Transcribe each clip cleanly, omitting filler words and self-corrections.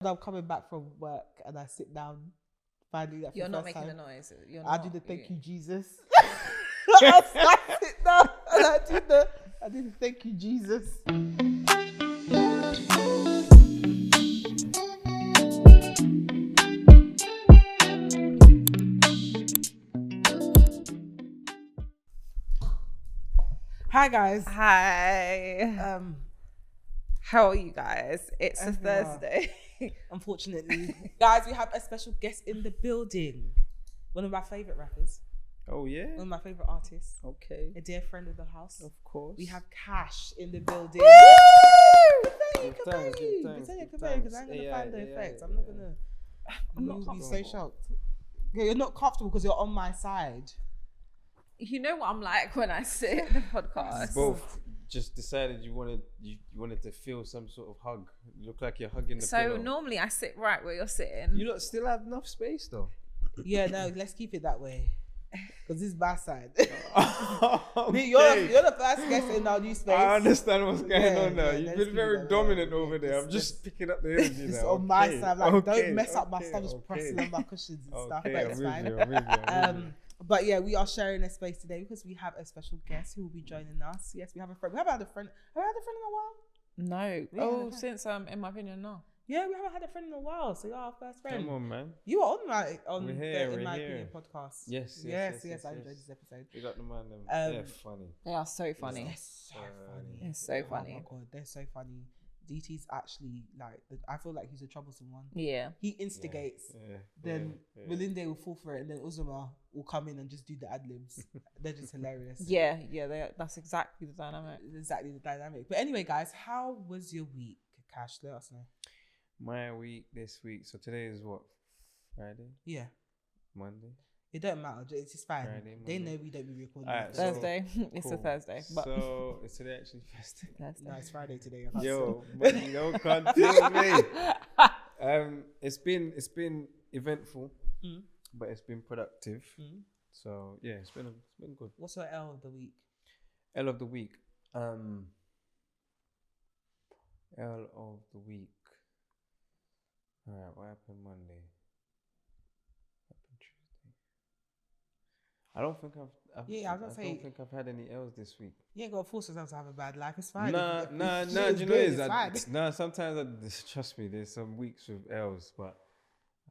I'm coming back from work and I sit down, finally. You're not making a noise. I do the thank you, Jesus. I sit down and I do the thank you, Jesus. Hi guys. Hi. How are you guys? It's a Thursday. Unfortunately, guys, we have a special guest in the building. One of my favorite rappers. Oh yeah. One of my favorite artists. Okay. A dear friend of the house. Of course. We have Cashh in the building. Because I ain't gonna find the effects. I'm not gonna. You'll be so shocked. Yeah, you're not comfortable because you're on my side. You know what I'm like when I sit in the podcast. Both just decided you wanted to feel some sort of hug. You look like you're hugging the pillow. So normally I sit right where you're sitting. You lot still have enough space though. Yeah, no, let's keep it that way. Because this is my side. Okay. You're the first guest in our new space. I understand what's going on now. Yeah, You've been very dominant over there. I'm just picking up the energy It's now. on my side. Like, don't mess up my stuff. Just pressing on my cushions and stuff. But it's fine. I'm with you. But yeah, we are sharing a space today because we have a special guest who will be joining us. Yes, we have a friend. We haven't had a friend. Have we had a friend in a while? No. Yeah, Oh, okay. Since in my opinion, no. Yeah, we haven't had a friend in a while. So you're our first friend. Come on, man. You were on We're the here, In My we're Opinion here. podcast. Yes. I enjoyed this episode. We got the man. They're funny. They are so funny. They're so funny. It's so funny. Oh my god, they're so funny. DT's actually I feel like he's a troublesome one. Yeah. He instigates. Then Melinda will fall for it, and then Uzuma will come in and just do the ad libs. They're just hilarious. Yeah. That's exactly the dynamic. Exactly the dynamic. But anyway, guys, how was your week? Cashh, let us know. My week this week. So today is what? Friday? Yeah. Monday? It don't matter. It's just fine. Friday, they Monday. know we don't be recording. Alright, Thursday. It's a Cool. Thursday. But So is today actually Thursday? Thursday. No, it's Friday today. Yo, but you don't confuse me. It's been eventful, but it's been productive. So yeah, it's been good. What's your L of the week? L of the week. L of the week. Alright, what happened Monday? What happened Tuesday? I don't think I've had any L's this week. You ain't got to force yourself to have a bad life. It's fine. Nah. If Do you know what it is? Nah, sometimes trust me. There's some weeks with L's, but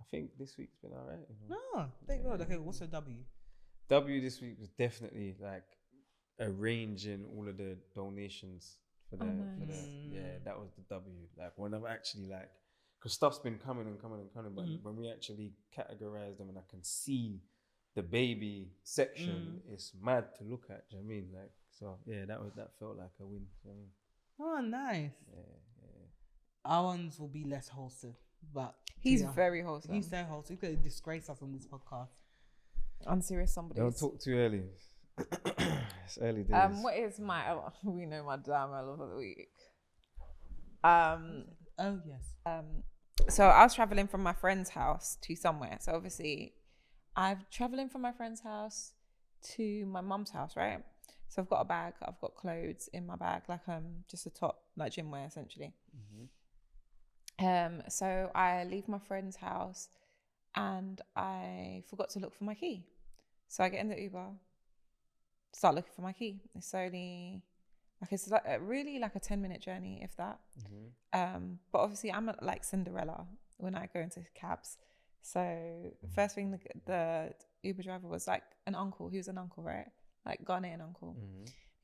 I think this week's been alright. No, thank God. Okay, what's your W? W this week was definitely like arranging all of the donations for the that was the W. Like when I'm actually like, because stuff's been coming, but when we actually categorize them and I can see the baby section, it's mad to look at. Do you know what I mean? Like, so yeah, that felt like a win. Do you know what I mean? Oh, nice. Yeah. Our ones will be less wholesome, but He's very wholesome. He's so wholesome. He's going to disgrace us on this podcast. Unserious somebody. Don't talk too early. It's early days. What is my we know my damn L of the week. Oh yes. So I was traveling from my friend's house to somewhere. So obviously I'm traveling from my friend's house to my mum's house, right? So I've got a bag, I've got clothes in my bag, like just a top, like gym wear essentially. So I leave my friend's house and I forgot to look for my key. So I get in the Uber, start looking for my key. It's only it's like really like a 10-minute journey, if that. But obviously I'm like Cinderella when I go into cabs. So first thing the Uber driver was like an uncle. He was an uncle, right? Like Ghanaian uncle.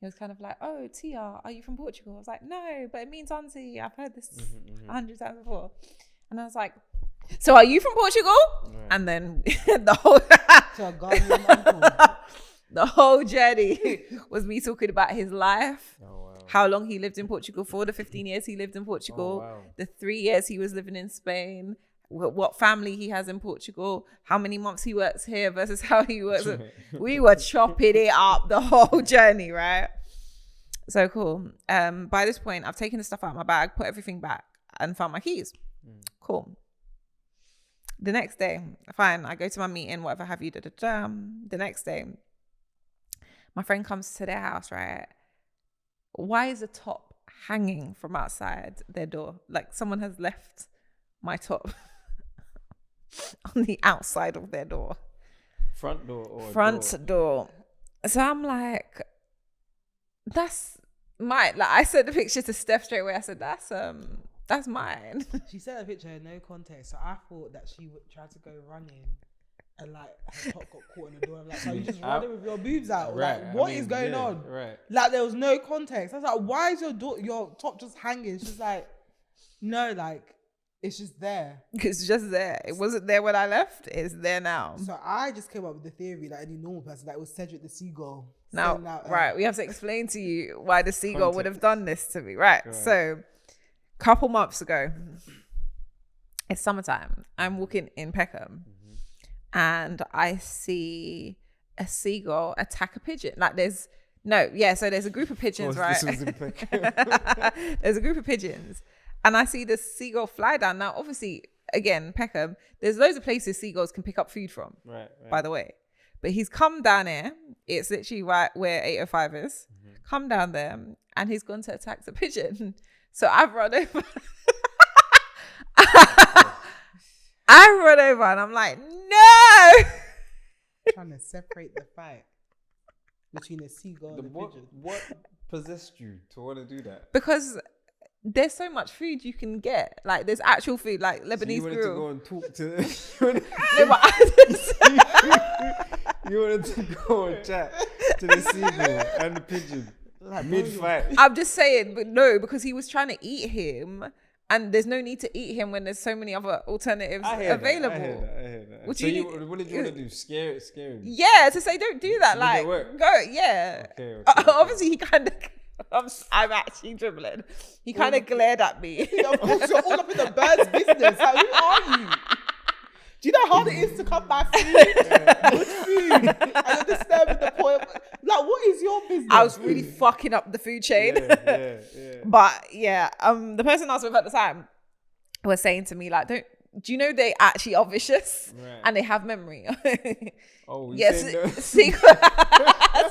He was kind of like, "Oh, Tia, are you from Portugal?" I was like, "No, but it means auntie. I've heard this 100 times before." And I was like, "So are you from Portugal?" And then the whole To a Ghanaian uncle. the whole journey was me talking about his life, how long he lived in Portugal for, the 15 years he lived in Portugal, the 3 years he was living in Spain, what family he has in Portugal, how many months he works here versus how he works. We were chopping it up the whole journey, right? So cool. By this point, I've taken the stuff out of my bag, put everything back, and found my keys. Cool. The next day, fine, I go to my meeting, whatever have you, The next day, my friend comes to their house, right? Why is the top hanging from outside their door? Like someone has left my top on the outside of their door. Front door or Front door. So I'm like, that's mine. Like I sent the picture to Steph straight away. I said, that's mine. She sent a picture in no context, so I thought that she would try to go running and like her top got caught in the door. I'm like, so you just running with your boobs out? Right, Like, what is going on? Right. Like there was no context. I was like, why is your top just hanging? She's like, no, like it's just there. It's just there. It wasn't there when I left. It's there now. So I just came up with the theory that any normal person, that it was Cedric the seagull. Now, right, we have to explain to you why the seagull would have done this to me. Right. So a couple months ago, it's summertime. I'm walking in Peckham and I see a seagull attack a pigeon. Like there's a group of pigeons, right? This was in Peckham. There's a group of pigeons. And I see the seagull fly down. Now, obviously, again, Peckham, there's loads of places seagulls can pick up food from, right. by the way. But he's come down here. It's literally right where 805 is. Come down there and he's gone to attack the pigeon. So I've run over. I run over and I'm like, no! Trying to separate the fight between a seagull and a pigeon. What possessed you to want to do that? Because there's so much food you can get. Like there's actual food, like Lebanese so you wanted grill. to go and talk to No, but you wanted to go and chat to the seagull and the pigeon like mid-fight. I'm just saying, but no, because he was trying to eat him, and there's no need to eat him when there's so many other alternatives available. I hear that. What did you want to do? Scare him? Yeah, to say don't do that. So like go, yeah. Okay. Obviously, he kind of. I'm actually dribbling. He kind of glared at me. Yeah, of course, you're all up in the bird's business. Like, who are you? Do you know how hard it is to come by food, good food, and then disturbing the point? Like, what is your business? I was really fucking up the food chain. Yeah. But yeah, the person I was with at the time was saying to me like, do you know they actually are vicious and they have memory? Oh, yes.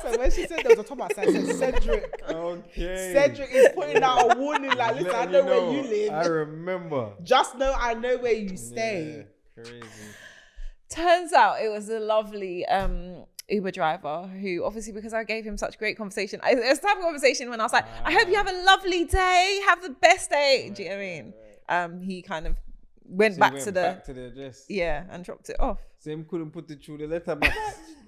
So when she said there was a top outside, I said Cedric. Okay. Cedric is putting out a warning like, listen, I know where you live. I remember. Just know I know where you stay. Yeah, crazy. Turns out it was a lovely Uber driver who, obviously, because I gave him such great conversation, it was the type of conversation when I was like, I hope you have a lovely day, have the best day. Do you know what I mean? He kind of went back to the address. Yeah, and dropped it off. Same couldn't put it through the letterbox.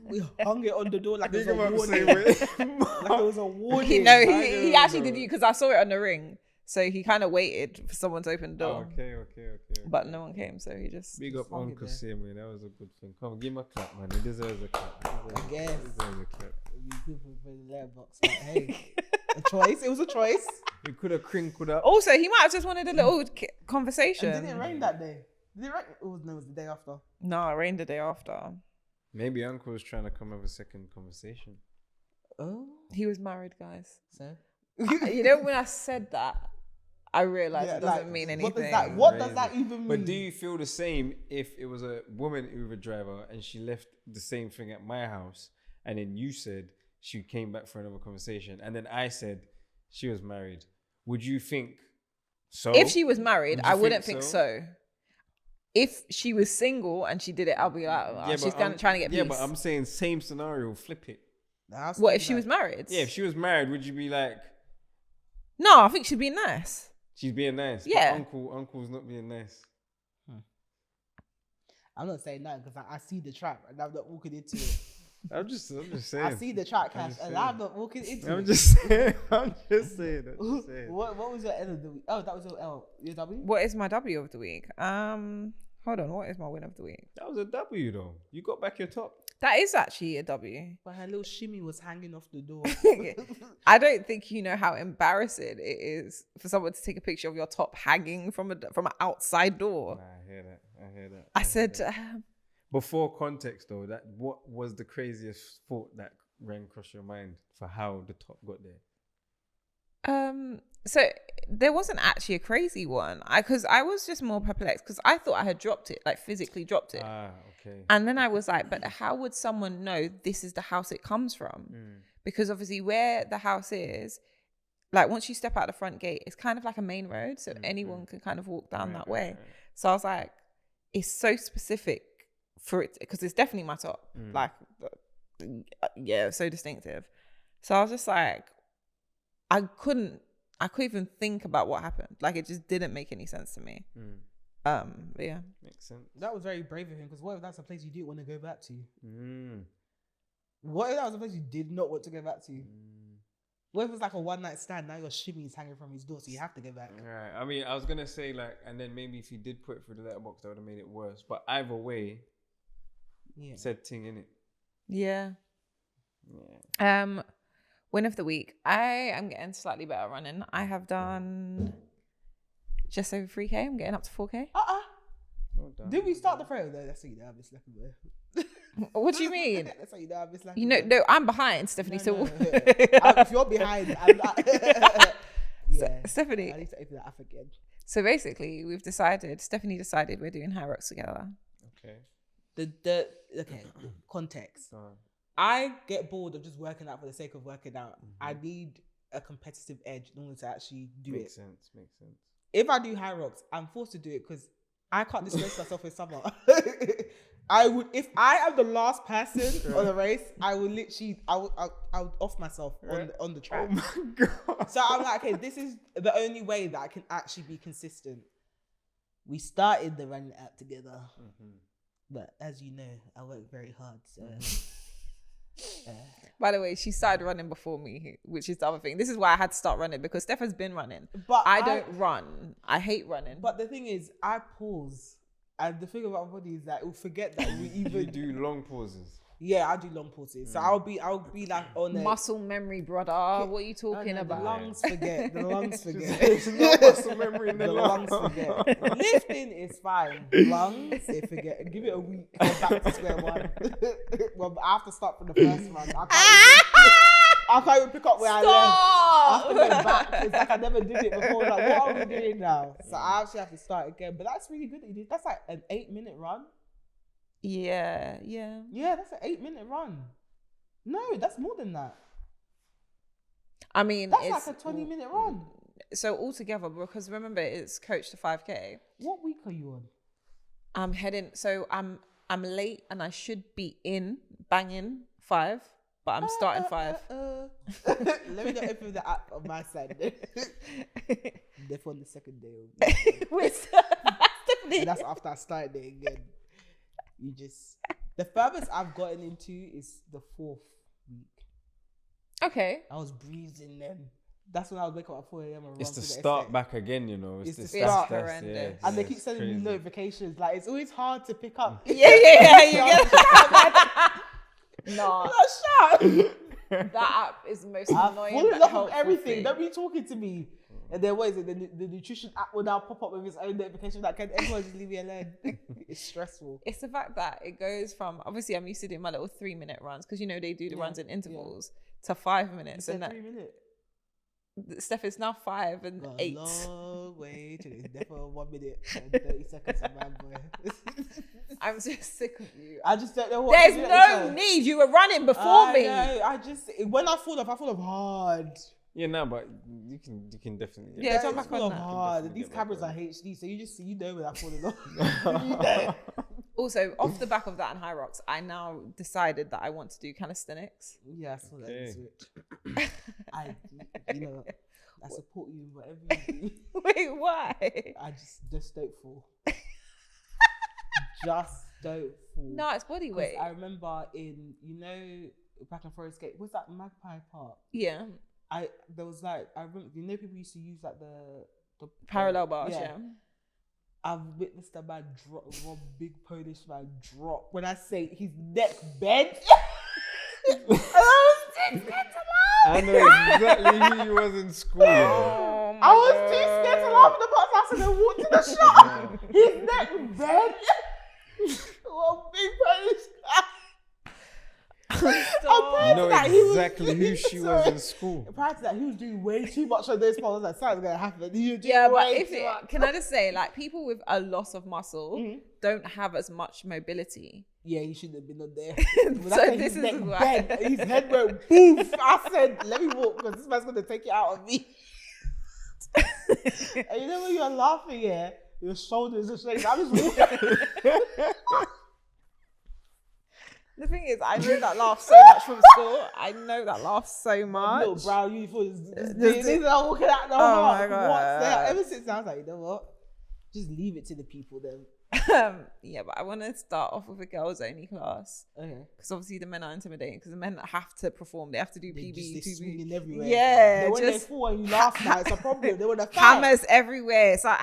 We hung it on the door like it was a warning. Like it was a warning. He actually did because I saw it on the ring. So he kind of waited for someone to open the door. Okay. But no one came, so he just... Big up Uncle Sam, man. That was a good thing. Come on, give him a clap, man. He deserves a clap. I guess. He deserves a clap. It'd be good for the letterbox. But hey, a choice. It was a choice. He could have crinkled up. Also, he might have just wanted a little conversation. And did it rain that day? Did it rain? No, it was the day after. No, it rained the day after. Maybe Uncle was trying to come have a second conversation. Oh. He was married, guys. So? You know, when I said that, I realised it doesn't mean anything. What does that even mean? But do you feel the same if it was a woman Uber driver and she left the same thing at my house and then you said she came back for another conversation and then I said she was married? Would you think so? If she was married, I wouldn't think so. If she was single and she did it, I'll be like, she's kind of trying to get peace. Yeah, but I'm saying same scenario, flip it. What if she was married? Yeah, if she was married, would you be like... No, I think she'd be nice. She's being nice. Yeah. But Uncle's not being nice. I'm not saying that because I see the trap and I'm not walking into it. I'm just saying. I see the trap, Cash, and I'm not walking into it. I'm just saying. What was your L of the week? Oh, that was your L. Your W? What is my W of the week? Hold on. What is my win of the week? That was a W though. You got back your top. That is actually a W. But her little shimmy was hanging off the door. I don't think you know how embarrassing it is for someone to take a picture of your top hanging from an outside door. Nah, I hear that. I said... Before context though, what was the craziest thought that ran across your mind for how the top got there? So there wasn't actually a crazy one. Because I was just more perplexed because I thought I had dropped it, like physically dropped it. Okay. And then I was like, but how would someone know this is the house it comes from? Because obviously where the house is, like once you step out the front gate, it's kind of like a main road. So anyone can kind of walk down that way. So I was like, it's so specific for it, because it's definitely my top. Like, yeah, so distinctive. So I was just like, I couldn't even think about what happened. Like, it just didn't make any sense to me. But yeah. Makes sense. That was very brave of him, because what if that's a place you didn't want to go back to? What if that was a place you did not want to go back to? What if it was like a one night stand? Now your shimmy's hanging from his door, so you have to go back. Right. I mean, I was gonna say like, and then maybe if you did put it through the letterbox, that would have made it worse. But either way, said thing in it. Yeah. Win of the week. I am getting slightly better running. I have done just over 3K. I'm getting up to 4K. Well done. Did we start the prayer? No, that's how you know I'm slacking, boy. What do you mean? That's how you know I'm slacking. You know, no, I'm behind, Stephanie. No. So If you're behind, I'm not. Stephanie. I need to open that up again. So basically, Stephanie decided we're doing high rocks together. Okay. Okay, context. I get bored of just working out for the sake of working out. I need a competitive edge in order to actually do it. Makes sense. If I do high rocks, I'm forced to do it because I can't disgrace myself in summer. If I am the last person on the race, I would off myself on the track. Oh my God. So I'm like, okay, this is the only way that I can actually be consistent. We started the running app together. But as you know, I work very hard. So, by the way, she started running before me, which is the other thing. This is why I had to start running, because Steph has been running. But I don't run. I hate running. But the thing is, I pause, and the thing about my body is that it will forget that we even You do long pauses. Yeah, I do long pauses. So I'll be like on a muscle memory, brother. What are you talking about? The lungs forget. The lungs forget. There's no muscle memory in the lungs forget. Lifting is fine. Lungs, they forget. Give it a week. Go back to square one. Well, I have to start from the first run. I can't even pick up where I left. I have to go back. It's like I never did it before. Like, what are we doing now? So I actually have to start again. But that's really good that you did. That's like an 8-minute run. Yeah, that's an 8-minute run. No, that's more than that. I mean, that's like a 20-minute run. So altogether, because remember, it's coach to 5K. What week are you on? I'm heading. So I'm late, and I should be banging 5, but I'm starting 5. Let me not open the app on my side. Therefore, on the second day. And that's after I started it again. The furthest I've gotten into is the 4th week. Okay. I was breezing then. That's when I would wake up at 4 a.m. and it's run the start back again, you know. It's the start. Horrendous. And they keep sending me notifications. Like, it's always hard to pick up. Yeah. You get no. That app is the most annoying. I'm full of everything. Don't be talking to me. And then what is it? The nutrition app will now pop up with its own notification. Like, can everyone just leave me alone? It's stressful. It's the fact that it goes from, obviously I'm used to doing my little 3-minute runs, because you know they do the runs in intervals, to 5 minutes. And that 3 minutes. Steph, it's now 5 and 8. Long way to this. Definitely 1 minute and 30 seconds, man, boy. I'm just sick of you. I just don't know what. There's no need. You were running before me. When I fall off hard. Yeah, no, but you can definitely. Yeah, jump back on that. Hard. These cameras are HD, so you know when I'm falling off. You know. Also, off the back of that and high rocks, I now decided that I want to do calisthenics. Yeah, I saw that switch. I support you in whatever you do. Wait, why? I just don't fall. Just don't fall. No, it's body weight. I remember back in Forest Gate, what's that, Magpie Park? Yeah. I remember, people used to use like the parallel bars, yeah. I've witnessed a man drop, one big Polish man drop. When I say his neck bent, I know exactly who you was in school. Oh I was too scared to laugh in the box. I said, I walked to the shop. His neck bent. One big Polish guy. You know exactly who she was in school. Prior to that, he was doing way too much on those parts. I was like, something's going to happen. But can I just say, like, people with a loss of muscle don't have as much mobility. Yeah, he shouldn't have been on there. So this is why. His head went boof. I said, let me walk, because this man's going to take it out on me. And you know when you're laughing, yeah? your shoulders are shaking. I'm just walking. The thing is, I know that laugh so much from school. I know that laugh so much. Little brown uniform. These are walking out the heart. my God. What's that? Ever since I was like, you know what? Just leave it to the people then. Yeah, but I want to start off with a girls only class. Okay. Because obviously the men are intimidating because the men have to perform. They have to do They PB, swinging everywhere. Yeah, Then when they just fall and you laugh now, it's a problem. They want to fight. hammers everywhere. It's like,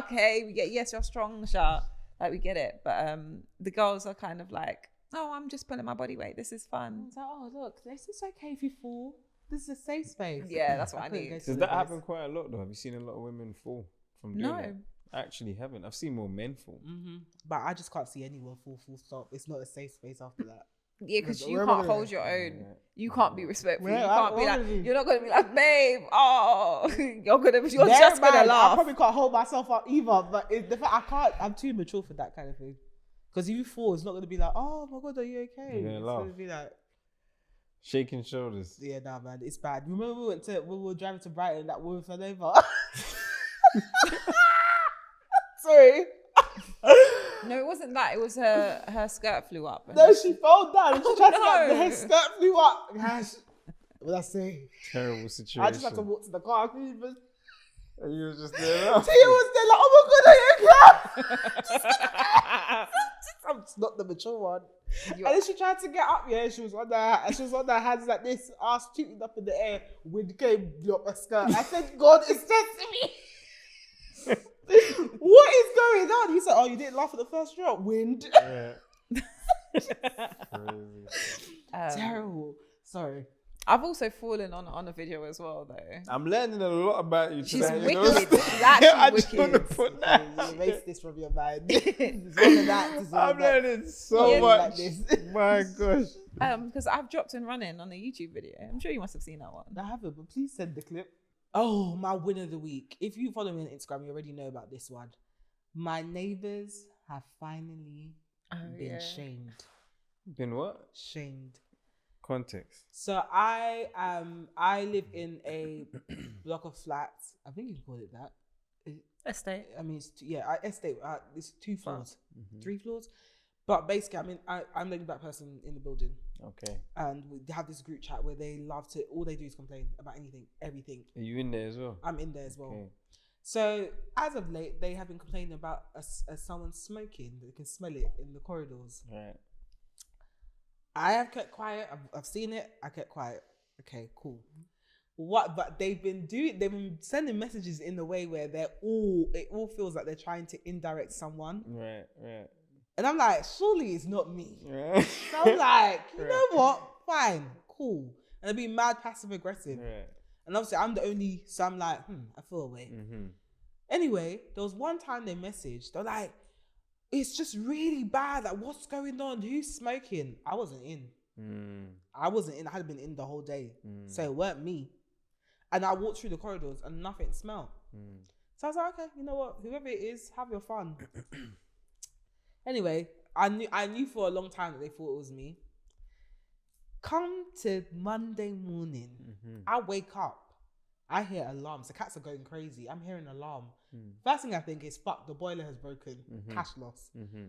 okay, we get, yes, you're strong, Sha. Like, we get it. But the girls are kind of like, oh, I'm just pulling my body weight. This is fun. It's like, oh, look, this is okay if you fall. This is a safe space. Yeah, that's what I need. Does that happen quite a lot though? Have you seen a lot of women fall from doing that? I actually haven't. I've seen more men fall. Mm-hmm. But I just can't see anyone fall full stop. It's not a safe space after that. Yeah, because you can't hold your own. You can't be respectful. Yeah, you can't be like, you're not going to be like, babe, oh, you're just going to laugh. I probably can't hold myself up either, but the fact I can't, I'm too mature for that kind of thing. Because if you fall, it's not going to be like, oh my God, are you okay? You're going to laugh. It's going to be like, shaking shoulders. Yeah, nah, man, it's bad. Remember we were driving to Brighton, that woman fell over? Sorry. No, it wasn't that. It was her skirt flew up. No, she fell down and she tried to get her skirt flew up. Gosh, what did I say? Terrible situation. I just had to walk to the car. And you was just there. Tia was there like, oh my God, are you okay? I'm not the mature one. And then she tried to get up, yeah, she was on her hands like this, ass shooting up in the air. Wind came, blew up her skirt. I said, God, it's testing me. What is going on? He said, oh, you didn't laugh at the first drop? Wind. Yeah. Terrible. Sorry. I've also fallen on a video as well, though. I'm learning a lot about you She's today. wicked. She's actually I just want to wicked. put that. Erase this from your mind. I'm learning so much. Like this. My gosh. Because I've dropped and running on a YouTube video. I'm sure you must have seen that one. I haven't, but please send the clip. Oh, my win of the week. If you follow me on Instagram, you already know about this one. My neighbours have finally been shamed. Been what? Shamed. Context. So I live in a block of flats. I think you can call it that. Estate. I mean, it's estate. It's 2 floors, 3 floors. But basically, I'm the only black person in the building. Okay. And we have this group chat where they love to, all they do is complain about anything, everything. Are you in there as well? I'm in there as well. Okay. So as of late, they have been complaining about someone smoking. They can smell it in the corridors. Right. I have kept quiet. I've seen it. I kept quiet. Okay, cool. But they've been sending messages in the way where it all feels like they're trying to indirect someone. Right. And I'm like, surely it's not me. Right. So I'm like, you know what? Fine, cool. And I'd be mad passive aggressive. Right. And obviously I'm the only, so I'm like, I feel away. Mm-hmm. Anyway, there was one time they messaged, they're like, it's just really bad. Like, what's going on? Who's smoking? I wasn't in. I wasn't in. I had been in the whole day. So it weren't me. And I walked through the corridors and nothing smelled. So I was like, okay, you know what? Whoever it is, have your fun. Anyway, I knew for a long time that they thought it was me. Come to Monday morning, I wake up. I hear alarms. The cats are going crazy. I'm hearing alarm. First thing I think is, fuck, the boiler has broken. Cash loss.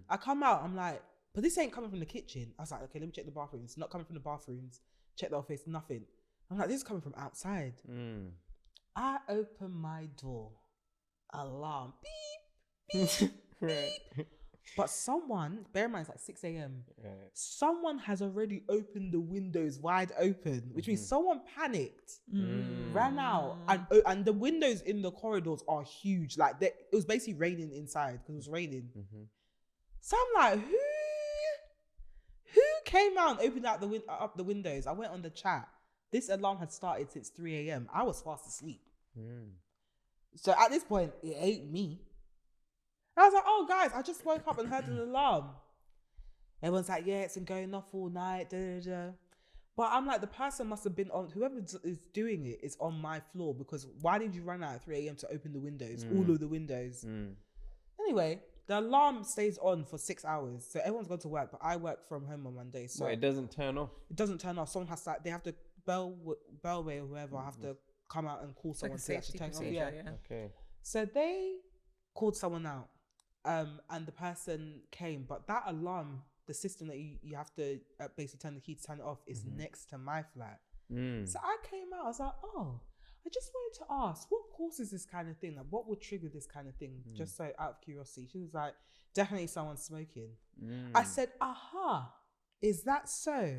I come out, I'm like, but this ain't coming from the kitchen. I was like, okay, let me check the bathrooms. Not coming from the bathrooms. Check the office, nothing. I'm like, this is coming from outside. I open my door. Alarm. Beep, beep, beep. But someone, bear in mind it's like 6 a.m. Right. Someone has already opened the windows wide open, which means someone panicked, ran out, and the windows in the corridors are huge. Like it was basically raining inside because it was raining. So I'm like, who came out and opened out up the windows? I went on the chat. This alarm had started since 3 a.m. I was fast asleep. So at this point, it ain't me. I was like, oh, guys, I just woke up and heard an alarm. Everyone's like, yeah, it's been going off all night. But I'm like, the person must have been on, whoever is doing it is on my floor, because why did you run out at 3 a.m. to open the windows, all of the windows? Anyway, the alarm stays on for 6 hours. So everyone's gone to work, but I work from home on Monday. So it doesn't turn off? It doesn't turn off. Someone has to, they have to, bellway or whoever, have to come out and call someone to actually turn off. Yeah. Okay. So they called someone out, and the person came, but that alarm, the system that you have to basically turn the key to turn it off, is next to my flat. So I came out, I was like, oh, I just wanted to ask, what causes this kind of thing? Like, what would trigger this kind of thing? Just so out of curiosity. She was like, definitely someone smoking. I said, aha, is that so?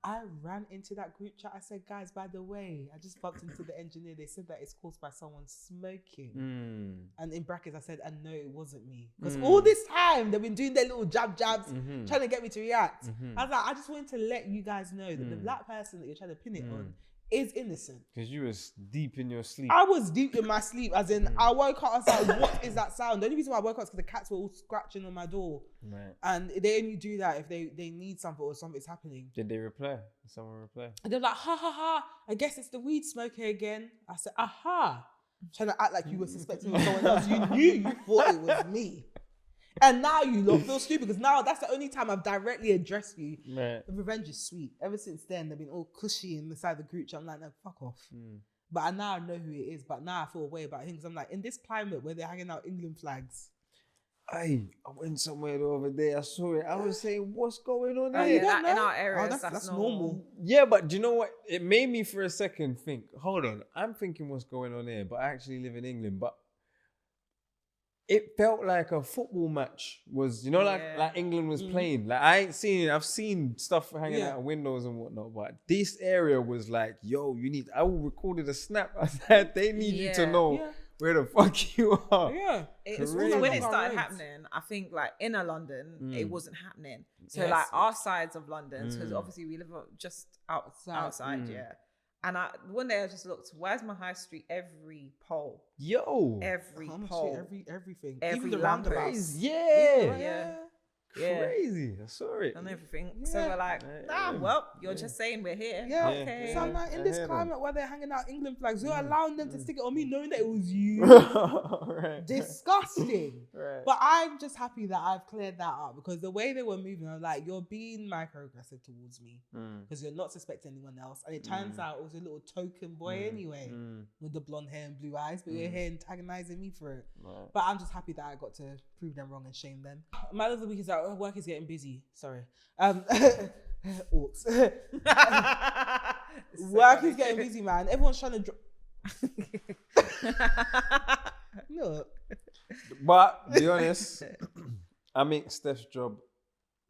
I ran into that group chat. I said, guys, by the way, I just bumped into the engineer. They said that it's caused by someone smoking. And in brackets, I said, and no, it wasn't me. Because all this time, they've been doing their little jabs, trying to get me to react. I was like, I just wanted to let you guys know that the black person that you're trying to pin it on is innocent. Because you was deep in your sleep. I was deep in my sleep, as in I woke up, I was like, what is that sound? The only reason why I woke up is because the cats were all scratching on my door. Right. And they only do that if they need something or something's happening. Did they reply? Did someone reply? And they're like, ha ha ha, I guess it's the weed smoker again. I said, aha. Trying to act like you were suspecting someone else. You knew you thought it was me. And now you lot feel stupid because now that's the only time I've directly addressed you. Right. The revenge is sweet. Ever since then, they've been all cushy inside the group chat. I'm like, no, fuck off. But now I know who it is. But now I feel a way about him because I'm like, in this climate where they're hanging out England flags. I went somewhere the other day. I saw it. I was saying, what's going on there? here? In our areas, that's normal. Yeah, but do you know what? It made me for a second think, hold on, I'm thinking what's going on here, but I actually live in England. But it felt like a football match was, like England was playing. Like I ain't seen it. I've seen stuff hanging out of windows and whatnot, but this area was like, yo, I recorded a snap. I said, they need you to know where the fuck you are. Yeah. When it started happening, I think like inner London, it wasn't happening. So like our sides of London, because obviously we live just outside, And one day I just looked, where's my high street? Every pole. Yo. Everything. Every Even the lamppost. roundabouts. Yeah. Crazy. I saw it. And everything. So we're like, well, you're just saying we're here. Yeah. Okay. So I'm like, in this climate where they're hanging out England flags, you're allowing them to stick it on me knowing that it was you. Disgusting. Right. But I'm just happy that I've cleared that up because the way they were moving, I'm like, you're being microaggressive towards me because you're not suspecting anyone else. And it turns out it was a little token boy anyway with the blonde hair and blue eyes, but you're here antagonizing me for it. Right. But I'm just happy that I got to prove them wrong and shame them. Man of the week is that work is getting busy. Sorry. Orcs. Work is getting busy, man. Everyone's trying to Look. But be honest, I make Steph's job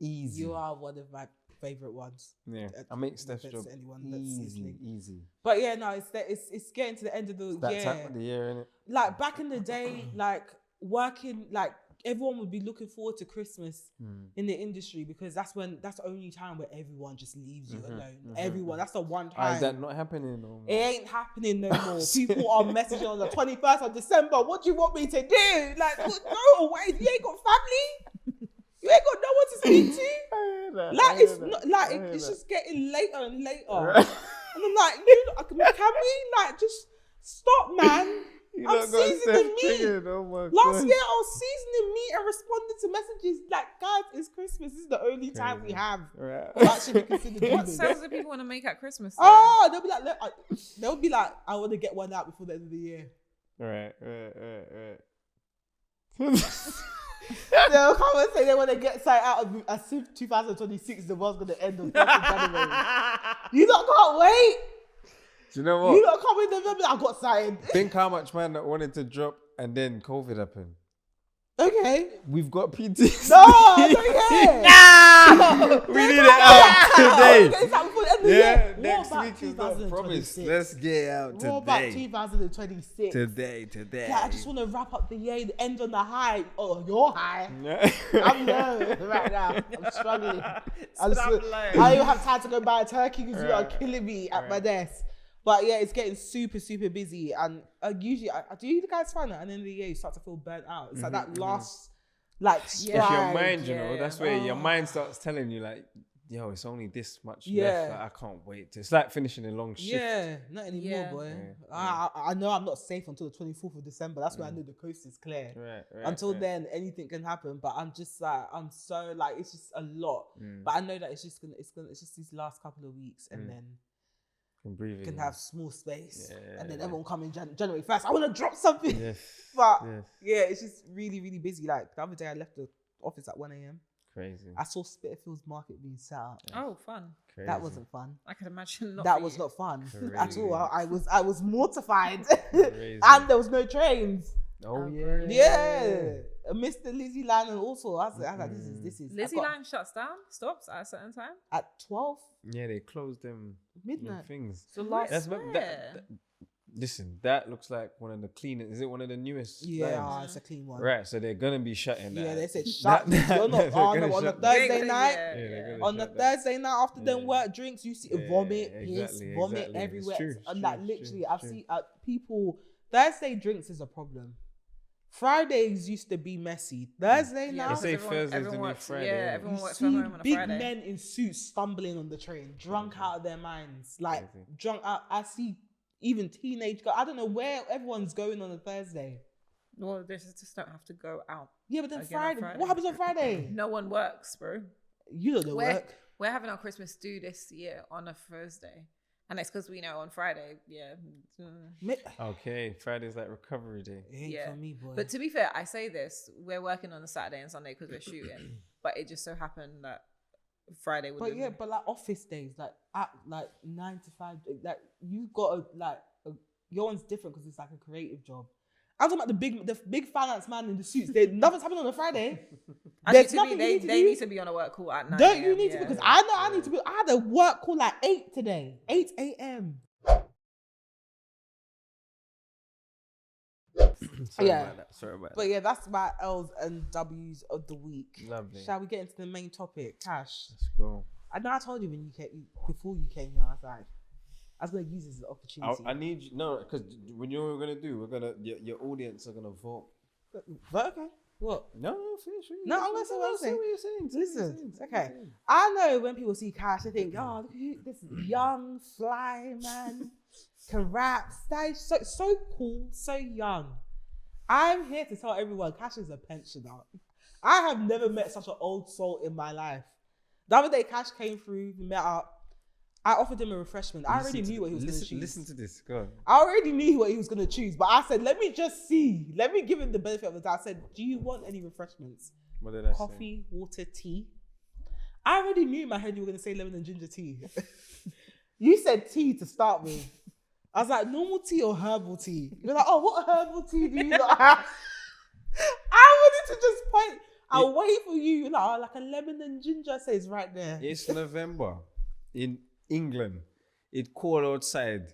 easy. You are one of my favorite ones. Yeah, I make Steph's job easy. But yeah, no, it's getting to the end of the year. That time of the year, innit? Like back in the day, like working, like everyone would be looking forward to Christmas in the industry because that's the only time where everyone just leaves you alone. Everyone, that's the one time. Is that not happening no more? It ain't happening no more. People are messaging on the 21st of December. What do you want me to do? Like, no, wait, you ain't got family? You ain't got no one to speak to? Like, it's not like it's just getting later and later. And I'm like, can we like just stop, man? I'm seasoning meat. Last year, I was seasoning meat and responding to messages like, guys, it's Christmas. This is the only time we have. What sales do people want to make at Christmas? Oh, they'll be like, I want to get one out before the end of the year. Right. They'll come and say they want to get something out of as if 2026 the world's going to end on 1st of January. You lot can't wait. Do you know what? You lot come in November, I got something. Think how much man that wanted to drop and then COVID happened. Okay. We've got PTs. No, I don't care. We need it out today. Yeah, next week is not promised. Let's get it out today. What about 2026? Today. Yeah, I just want to wrap up the year, end on the high. Oh, you're high. I'm low right now. I'm struggling. I don't even have time to go buy a turkey because you are killing me at my desk. But yeah, it's getting super, super busy. And usually, do you guys find that at the end of the year, you start to feel burnt out? It's like that last, stride. It's your mind, you know. That's where your mind starts telling you, like, yo, it's only this much left. Like, I can't wait. It's like finishing a long shift. Yeah, not anymore, boy. Yeah. I know I'm not safe until the 24th of December. That's when I know the coast is clear. Right, until then, anything can happen. But I'm just like, it's just a lot. But I know that it's just these last couple of weeks, and then breathe can in. have small space, Yeah, and then yeah. everyone come in January 1st. I want to drop something. Yes. But Yes. yeah, it's just really, really busy. Like the other day, I left the office at 1 a.m. Crazy. I saw Spitalfields Market being set up. Oh, fun. Crazy. That wasn't fun. I can imagine. Not That for was you. not fun Crazy. at all. I was mortified, Crazy. and there was no trains. Oh, Oh, yeah. great. Yeah, Mr. Lizzie Line and also I was like, this is. Lizzie Line shuts down, stops at a certain time. at 12 Yeah, they closed them midnight. things. So last, That's Swear. listen, that looks like one of the cleanest. Is it one of the newest? yeah, lines? it's a clean one. Right, so they're gonna be shutting that. Yeah, they said shut. You're not they're on gonna on the shut that. Thursday Yeah, night. yeah, Yeah, they're yeah. gonna On the shut that. Thursday night after them Yeah. work drinks, you see Yeah, vomit, exactly, piss, vomit exactly. It's everywhere. true, And it's like true, literally, it's I've true. seen people. Thursday drinks is a problem. Fridays used to be messy. Thursday Yeah, now, They say because Thursday's the everyone new works, Friday, Yeah, innit? everyone you works see from home on a big Friday. men in suits stumbling on the train, drunk out of their minds, like Crazy. drunk out. I see even teenage girls. I don't know where everyone's going on a Thursday. Well, they just don't have to go out. Yeah, but then Again on Friday, Friday. what happens on Friday? No one works, bro. You don't know We're, work. we're having our Christmas do this year on a Thursday. And it's because we know on Friday, Okay, Friday's like recovery day. It ain't Yeah. for me, boy. But to be fair, I say this, we're working on a Saturday and Sunday because we're shooting. But it just so happened that Friday would But be. yeah, but like office days, like at like 9 to 5, like you got your one's different because it's like a creative job. I'm talking about the big finance man in the suits. Nothing's happening on a Friday. There's nothing they you need to they do. need to be on a work call at 9 Don't you a.m., need to? yeah. Because I know I need to be. I had a work call at 8 today, 8 a.m. Sorry Yeah. about that. Sorry about But yeah, that's my L's and W's of the week. Lovely. Shall we get into the main topic, Cash? Let's go. I know I told you when you came before you came here. I was gonna use this as an opportunity. I need you, no, because when you're gonna do, we're gonna your audience are gonna vote. But okay, what? No, finish. No, I'm gonna say what I'm saying. What you're saying. Listen, okay. I know when people see Cash, they think, oh, look at this young, fly man can rap. That is so cool, so young. I'm here to tell everyone, Cash is a pensioner. I have never met such an old soul in my life. The other day, Cash came through, we met up. I offered him a refreshment. I already knew what he was going to choose. Listen to this. Go on. I already knew what he was going to choose, but I said, let me just see. Let me give him the benefit of the doubt. I said, do you want any refreshments? What did I say? Coffee, water, tea. I already knew in my head you were going to say lemon and ginger tea. You said tea to start with. I was like, normal tea or herbal tea? You're like, oh, what herbal tea do you not have? I wanted to just point. I'll wait for you. You're like, oh, like a lemon and ginger. I say it's right there. It's November in England. It's cold outside,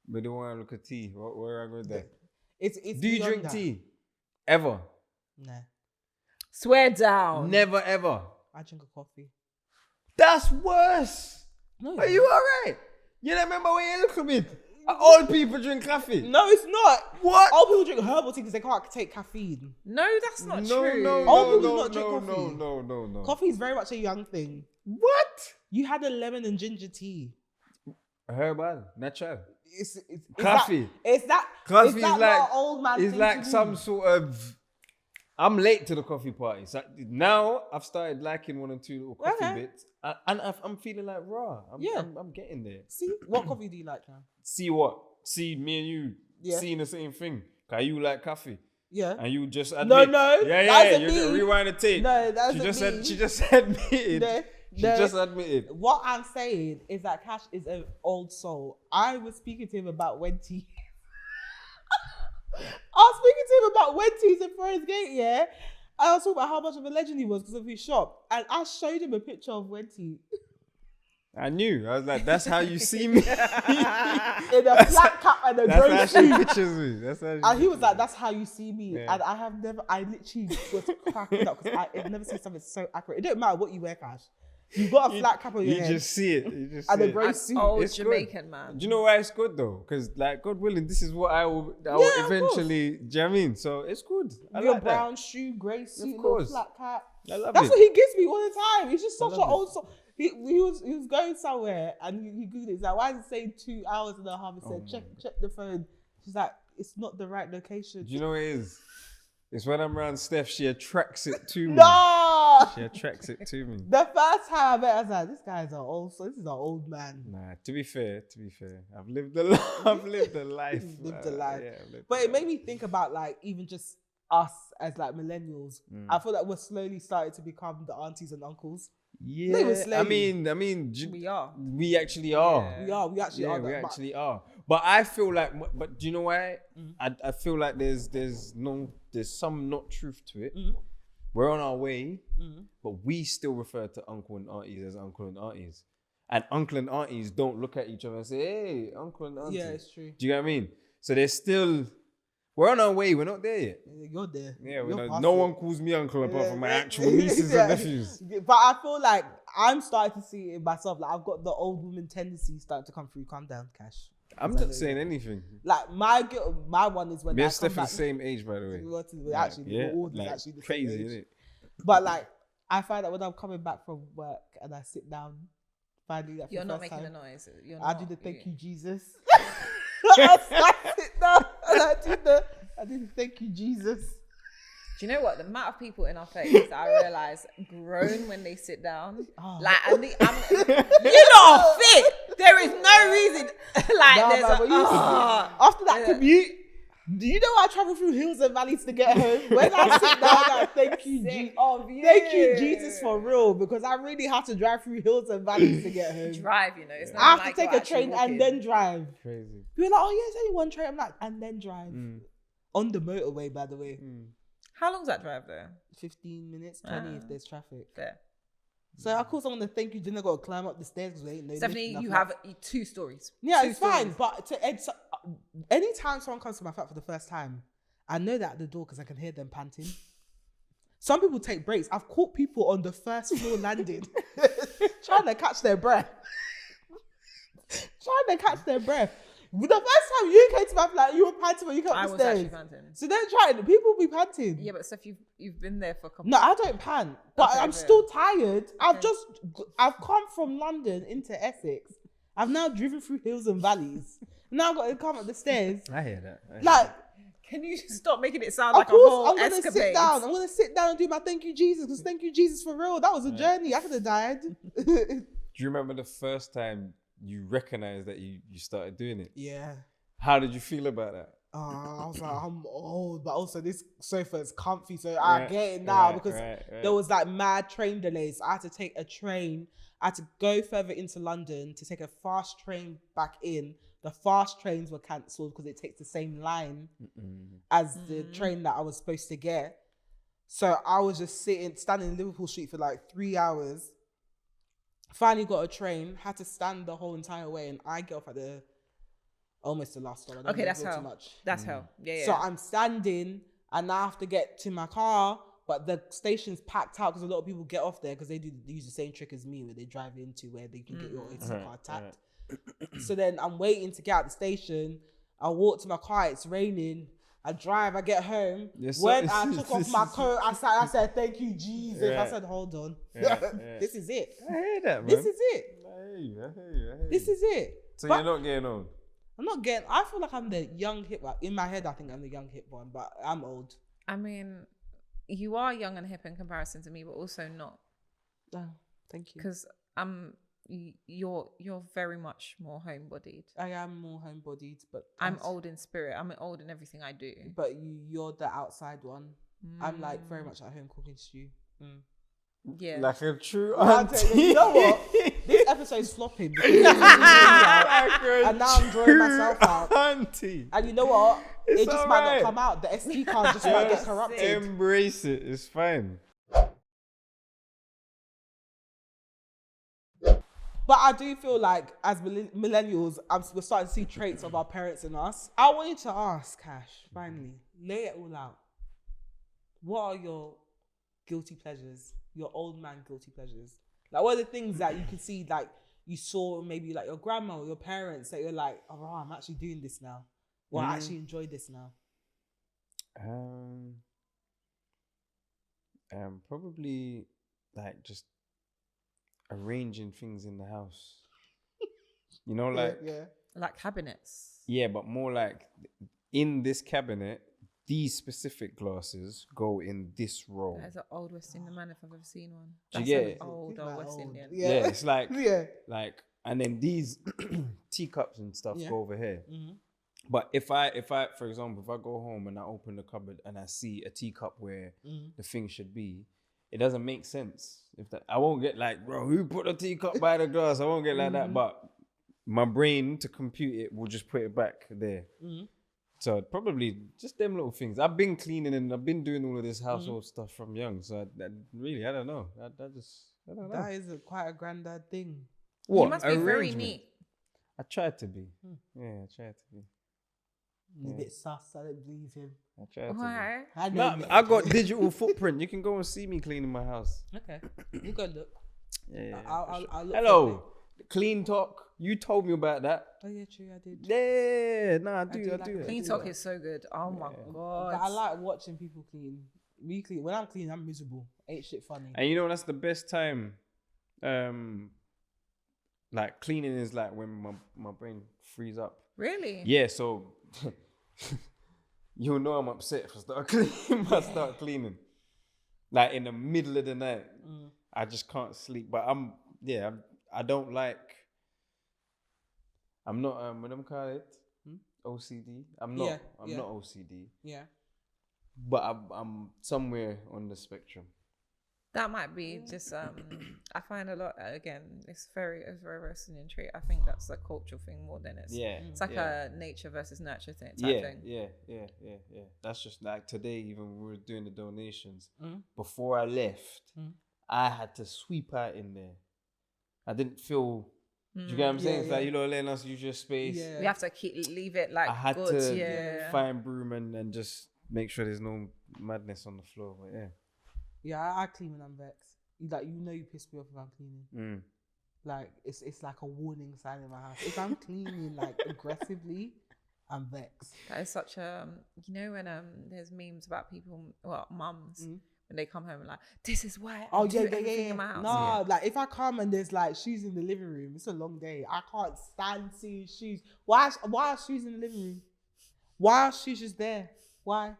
but they want to look at tea. Where I go there? It's Do you beyond drink that. tea? Ever? Nah, Swear down. Never ever. I drink a coffee. That's worse. No, Are you alright? You don't remember when you look at me? Old people drink coffee. No, it's not. What? Old people drink herbal tea because they can't take caffeine. No, that's not No, true. no, Old no, people no, not drink no, coffee. no. Coffee is very much a young thing. What? You had a lemon and ginger tea. Herbal, natural. It's Coffee. It's that. Coffee is is that like- not an old man It's thing like to do? some sort of. I'm late to the coffee party. So now I've started liking one or two little coffee Okay. bits, I'm feeling like raw. I'm getting there. See, what coffee do you like now? See what? See me and you Yeah. seeing the same thing. Cause you like coffee, Yeah. and you just No, admit. no, Yeah. that's You a just me. rewind the tape. No, that's she a just said. me. She just admitted. No, She no. just admitted. What I'm saying is that Cash is an old soul. I was speaking to him about Wenty. I was speaking to him about Wenty's in Forest Gate, yeah? I was talking about how much of a legend he was because of his shop. And I showed him a picture of Wenty I knew. I was like, that's how you see me. in a flat cap and a That's grey how she shoe. pictures me. That's how she And he was pictures like, me. that's how you see me. Yeah. And I literally was cracking up because I've never seen something so accurate. It don't matter what you wear, Cash. You've got a flat cap on your You head. just see it. You just And see a it. grey An suit. old It's good. Jamaican man. Do you know why it's good though? Because like God willing, this is what I will Yeah, of eventually. Do you know what I mean? So it's good. I Your like brown shoe, grey suit, little course. flat cap. that. I love That's it. what he gives me all the time. He's just such I an love old soul. He was going somewhere and he googled it. He's like, why is it saying 2 hours and a half? He said, check the phone. She's like, it's not the right location. Do you know what it is? It's when I'm around Steph, she attracts it to me. No! She attracts it to me. The first time I met her, I was like, this guy's an old, so this is an old man. Nah, to be fair, I've lived a life. I've lived a life. Lived a life. Yeah, I've lived But a it made life. me think about like even just us as like millennials. I feel like we're slowly starting to become the aunties and uncles. Yeah, They were slowly. I mean, We are. we actually are. Yeah. We actually are. We that much. actually are. But I feel like, but do you know why? I feel like there's some not truth to it. We're on our way, but we still refer to uncle and aunties as uncle and aunties. And uncle and aunties don't look at each other and say, hey, uncle and auntie. Yeah, it's true. Do you get what I mean? So there's still, we're on our way. We're not there yet. You're there. Yeah, You're past no it. one calls me uncle apart from my actual nieces and nephews. But I feel like I'm starting to see it in myself. Like I've got the old woman tendency starting to come through. Calm down, Cash. I'm not saying anything. Like my one is when Me I and come Steph back. are the same age, by the way. We're actually, Yeah, we're all like, actually the crazy, same age. isn't it? But like, I find that when I'm coming back from work and I sit down, finally, that for You're the not first making time, a noise. I do the thank you, Jesus. I sit down and I do the thank you, Jesus. Do you know what? The amount of people in our face that I realise groan when they sit down. Oh. Like, you're not fit. There is no reason. Like, Nah, there's man, but after that commute, do you know I travel through hills and valleys to get home? When I sit down, I thank you, thank you, Jesus, for real, because I really have to drive through hills and valleys to get home. drive, you know. It's not I have like to take you're a train actually and walking. then drive. Crazy. People are like, oh yeah, it's only one train. I'm like, and then drive. On the motorway, by the way. How long's that drive though? 15 minutes, 20 if there's traffic. Fair. So of course I'm gonna thank you. Then I gotta climb up the stairs because there ain't no lift Stephanie, enough you lights. have 2 stories. Yeah, 2 it's fine. stories. But anytime someone comes to my flat for the first time, I know that at the door because I can hear them panting. Some people take breaks. I've caught people on the first floor landing trying to catch their breath. The first time you came to my flat, you were panting when you came I up the was stairs. actually panting. So don't try it. People be panting. Yeah, but Steph, you've been there for a couple. No, I don't pant, but Okay, I'm fair. still tired. I've come from London into Essex. I've now driven through hills and valleys. Now I've got to come up the stairs. I hear that. Like, Can you stop making it sound of like a course, whole I'm gonna escapade? sit down. I'm gonna sit down and do my thank you, Jesus, because thank you, Jesus, for real. That was a journey. I could have died. Do you remember the first time you recognized that you started doing it? Yeah. How did you feel about that? I was like, I'm old, but also this sofa is comfy, so I get it now because there was like mad train delays. I had to take a train. I had to go further into London to take a fast train back in. The fast trains were cancelled because it takes the same line as the train that I was supposed to get. So I was just standing in Liverpool Street for like 3 hours. Finally got a train, had to stand the whole entire way, and I get off at almost the last stop. I don't Okay, that's go hell. too much. That's hell. Yeah. So I'm standing and now I have to get to my car, but the station's packed out because a lot of people get off there because they use the same trick as me where they drive into where they can get your car tapped. So then I'm waiting to get out the station. I walk to my car, it's raining. I drive, I get home. When I took off my coat, I said, thank you, Jesus. Yeah. I said, hold on. Yeah. This is it. I hear that, man. This is it. I hear you. This is it. So But you're not getting on? I feel like I'm the young hip one. In my head, I think I'm the young hip one, but I'm old. I mean, you are young and hip in comparison to me, but also not. Oh, thank you. Because you're very much more homebodied. I am more homebodied, but I'm old in spirit. I'm old in everything I do. But you're the outside one. I'm like very much at home cooking stew. Yeah. Like a true I'll auntie. tell you, you know what? This episode's flopping because this is out, and now I'm drawing myself out. Auntie. And you know what? It's It just might not come out. The SD card just might get corrupted. Embrace it. It's fine. But I do feel like as millennials, we're starting to see traits of our parents in us. I want you to ask, Cash, finally, lay it all out. What are your guilty pleasures? Your old man guilty pleasures? Like, what are the things that you can see, like, you saw maybe like your grandma or your parents that you're like, oh, I'm actually doing this now. Or I actually enjoy this now. Probably like just arranging things in the house. You know, like yeah. Like cabinets. yeah, but more like in this cabinet, these specific glasses go in this row. That is an old West Indian man if I've ever seen one. Do you That's get an it? old West Indian. Yeah, it's like, Yeah. like, and then these teacups and stuff Yeah. go over here. Mhm. But if I, for example, if I go home and I open the cupboard and I see a teacup where the thing should be, it doesn't make sense. I won't get like, bro, who put a teacup by the glass? I won't get like that. But my brain to compute it will just put it back there. So probably just them little things. I've been cleaning and I've been doing all of this household stuff from young. So I don't know. I don't know. That is quite a granddad thing. What? You must be very Arrangement? neat. I tried to be. Yeah, I tried to be. He's a bit sus. I don't believe him. I tried to be. Why? I got digital footprint. You can go and see me cleaning my house. Okay, we'll go look. Yeah. I'll look. Hello. Clean talk. You told me about that. Oh yeah, true. I did. Yeah, I do. Clean talk is so good. Oh my god. But I like watching people clean. Me clean. When I'm clean, I'm miserable. Ain't shit funny. And you know that's the best time. Like cleaning is like when my brain frees up. Really? Yeah, so you'll know I'm upset if I start cleaning. Like in the middle of the night. I just can't sleep. But I don't like, I'm not what I'm call it? OCD. I'm not OCD. Yeah. But I'm somewhere on the spectrum. That might be just I find a lot again, it's very West Indian trait. I think that's a cultural thing more than it's like a nature versus nurture thing type thing. Yeah. That's just like today, even when we were doing the donations, before I left, I had to sweep out in there. I didn't feel, do you get what I'm saying? It's like, you know, letting us use your space. We have to leave it like I had good. to find broom and just make sure there's no madness on the floor. But Yeah, I clean when I'm vexed. You piss me off if I'm cleaning. Like it's like a warning sign in my house. If I'm cleaning like aggressively, I'm vexed. That is such a when there's memes about people, mums, when they come home and like, this is why I do everything in my house. No, like if I come and there's like shoes in the living room, it's a long day. I can't stand seeing shoes. Why are shoes in the living room? Why are shoes just there? Why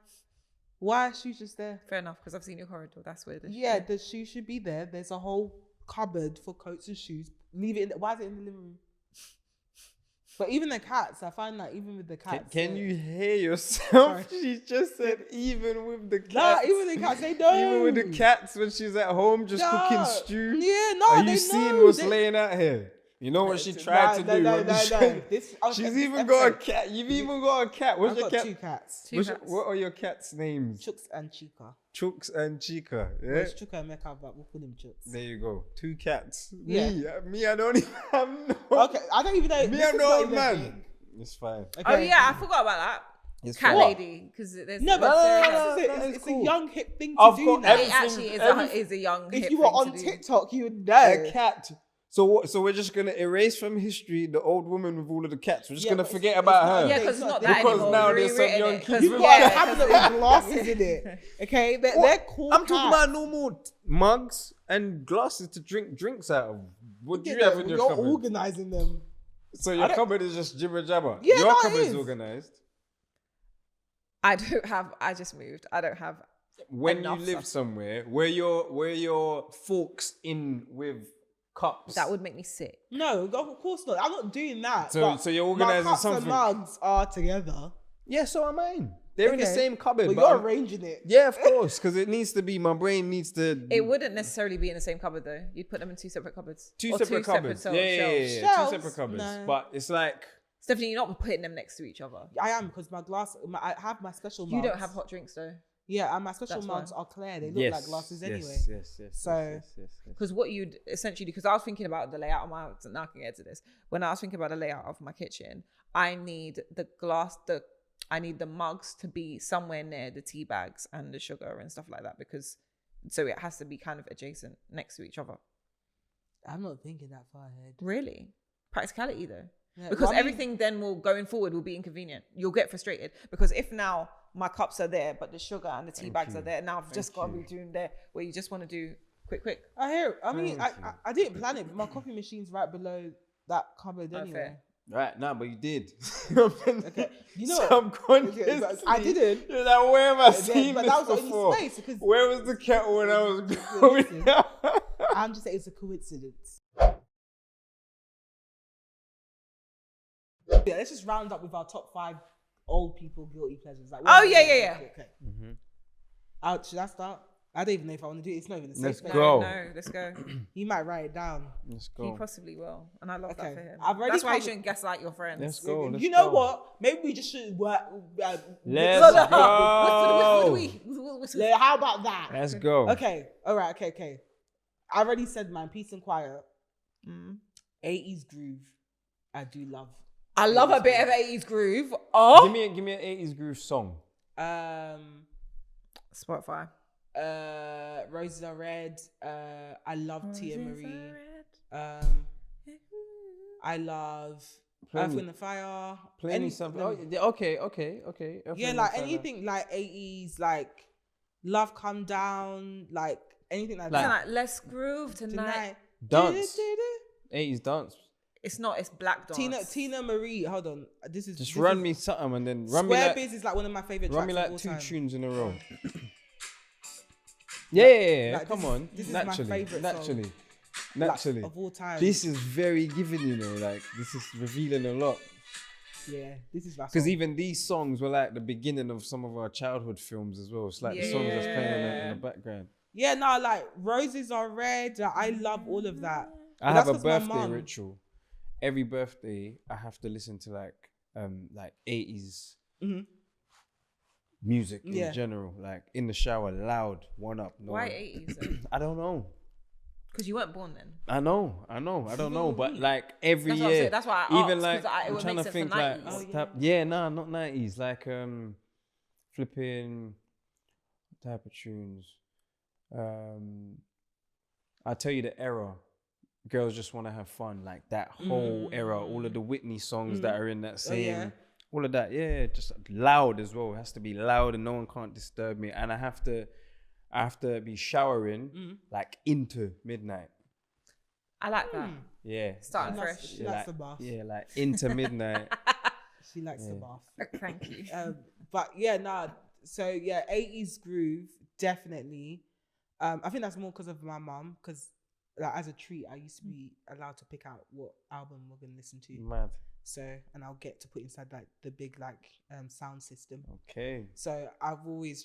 are shoes just there? Fair enough, because I've seen your corridor. That's weird. Yeah, the shoes should be there. There's a whole cupboard for coats and shoes. Leave it why is it in the living room? But even the cats, I find that even with the cats. Can you hear yourself? Sorry. She just said even with the cats. Nah, even the cats, they don't. Even with the cats when she's at home just cooking stew. Yeah, no, Are they you seeing what's laying out here? You know what she tried to do? No. She's even got a cat. You've even got a cat. What's your cat? I've got 2 cats. What are your cats' names? Chooks and Chica. Chooks and Chica. Yeah. Well, it's Chuka and Mecca, but we'll call him Chooks. There you go. 2 cats. Yeah. Me, I don't even have no. Okay, I don't even know. Me, I'm no old man. It's fine. Okay. Oh yeah, I forgot about that. It's cat what? lady, because there's it's a young hip thing to do now. It actually is a young hip thing. If you were on TikTok, you would know. A cat. So we're just gonna erase from history the old woman with all of the cats. We're just gonna forget about her. Yeah, because it's not that because anymore. now there's some young kids. You've got a cabinet with glasses in it. Okay, they're cool. I'm talking about normal mugs and glasses to drink drinks out of. What do you have in your cupboard? You're organising them. So your cupboard is just jibber jabber. Yeah, your cupboard is organised. I don't have. I just moved. I don't have. When you live somewhere, where your forks in with cups. That would make me sick. No, of course not. I'm not doing that. So you're organising my cups something. And mugs are together. Yeah, so am mine. They're in the same cupboard. But you're arranging it. Yeah, of course, because it needs to be. My brain needs to. It wouldn't necessarily be in the same cupboard though. You'd put them in 2 separate cupboards. Two separate cupboards. Shelves. Yeah. 2 separate cupboards. No. But it's like. Stephanie, you're not putting them next to each other. I am, because I have my special mugs. You don't have hot drinks though. Yeah, and my special mugs are clear. They look like glasses anyway. Yes. So, because what you'd essentially do, because I was thinking about the layout of my house, now I can get to this. When I was thinking about the layout of my kitchen, I need I need the mugs to be somewhere near the tea bags and the sugar and stuff like that, because so it has to be kind of adjacent next to each other. I'm not thinking that far ahead. Really? Practicality though. Yeah, because everything then going forward will be inconvenient. You'll get frustrated because if now my cups are there, but the sugar and the tea bags are there, now I've just got to be doing there where you just want to do quick. I hear it. I mean, I didn't plan it, but my coffee machine's right below that cupboard anyway. Right, nah, but you did. Okay, you know, subconsciously. okay, but I didn't. You're like, where have I seen But this that was before? only space because Where was the kettle when I was Listen. going? I'm just saying it's a coincidence. Yeah, let's just round up with our top 5 old people guilty pleasures. Like, Oh, yeah. Okay. Mm-hmm. Should I start? I don't even know if I want to do it. It's not even the same. Let's space. go. No, let's go. He might write it down. Let's He go. possibly will, and I love that Okay. for him. I've already That's why you covered- shouldn't gaslight your friends. Let's go. Let's You know go. what? Maybe we just should work. Let's What go. do we? How about that? Let's go. Okay. All right. Okay. I already said mine. Peace and quiet. 80s groove. I do love. I love a bit of 80s groove. Oh, Give me an 80s groove song. Spotify. Roses Are Red. I love Tia Marie. I love Earth, Wind and Fire. Play me something. Oh, yeah, okay. Yeah, like anything like 80s, like Love Come Down, like anything like that. Like, let's groove tonight. Dance. 80s dance. It's not. It's black dance. Tina Marie. Hold on. This Run is, me something and then run Square me like, Biz is like one of my favorite run tracks me of all like 2 time. tunes in a row. Yeah. Like, Come on. this is my favourite song. Naturally. Like, of all time. This is very giving, you know, like this is revealing a lot. Yeah, this is my song. Because even these songs were like the beginning of some of our childhood films as well. It's like the songs that's playing in the background. Yeah, no, like Roses Are Red. Like, I love all of that. I But have a that's 'cause my birthday mum- ritual. Every birthday, I have to listen to like 80s music in general. Like in the shower, loud, one up. No Why one. 80s? I don't know. Because you weren't born then. I know. I don't know. But like every That's what I'm year, saying. That's why I even asked, like 'cause it I'm would trying to make sense think for like 90s. not 90s. Like flipping what type of tunes. I'll tell you the era. Girls Just Want to Have Fun, like that whole era, all of the Whitney songs that are in that same, all of that, just loud as well. It has to be loud and no one can't disturb me. And I have to be showering like into midnight. I like that. Yeah. Starting She likes- fresh. She likes the bath. Yeah, like into midnight. She likes the bath. Thank you. But yeah, nah. So yeah, 80s groove, definitely. I think that's more because of my mum, because like, as a treat, I used to be allowed to pick out what album we're gonna listen to. Mad. So, and I'll get to put inside like the big like sound system. Okay. So I've always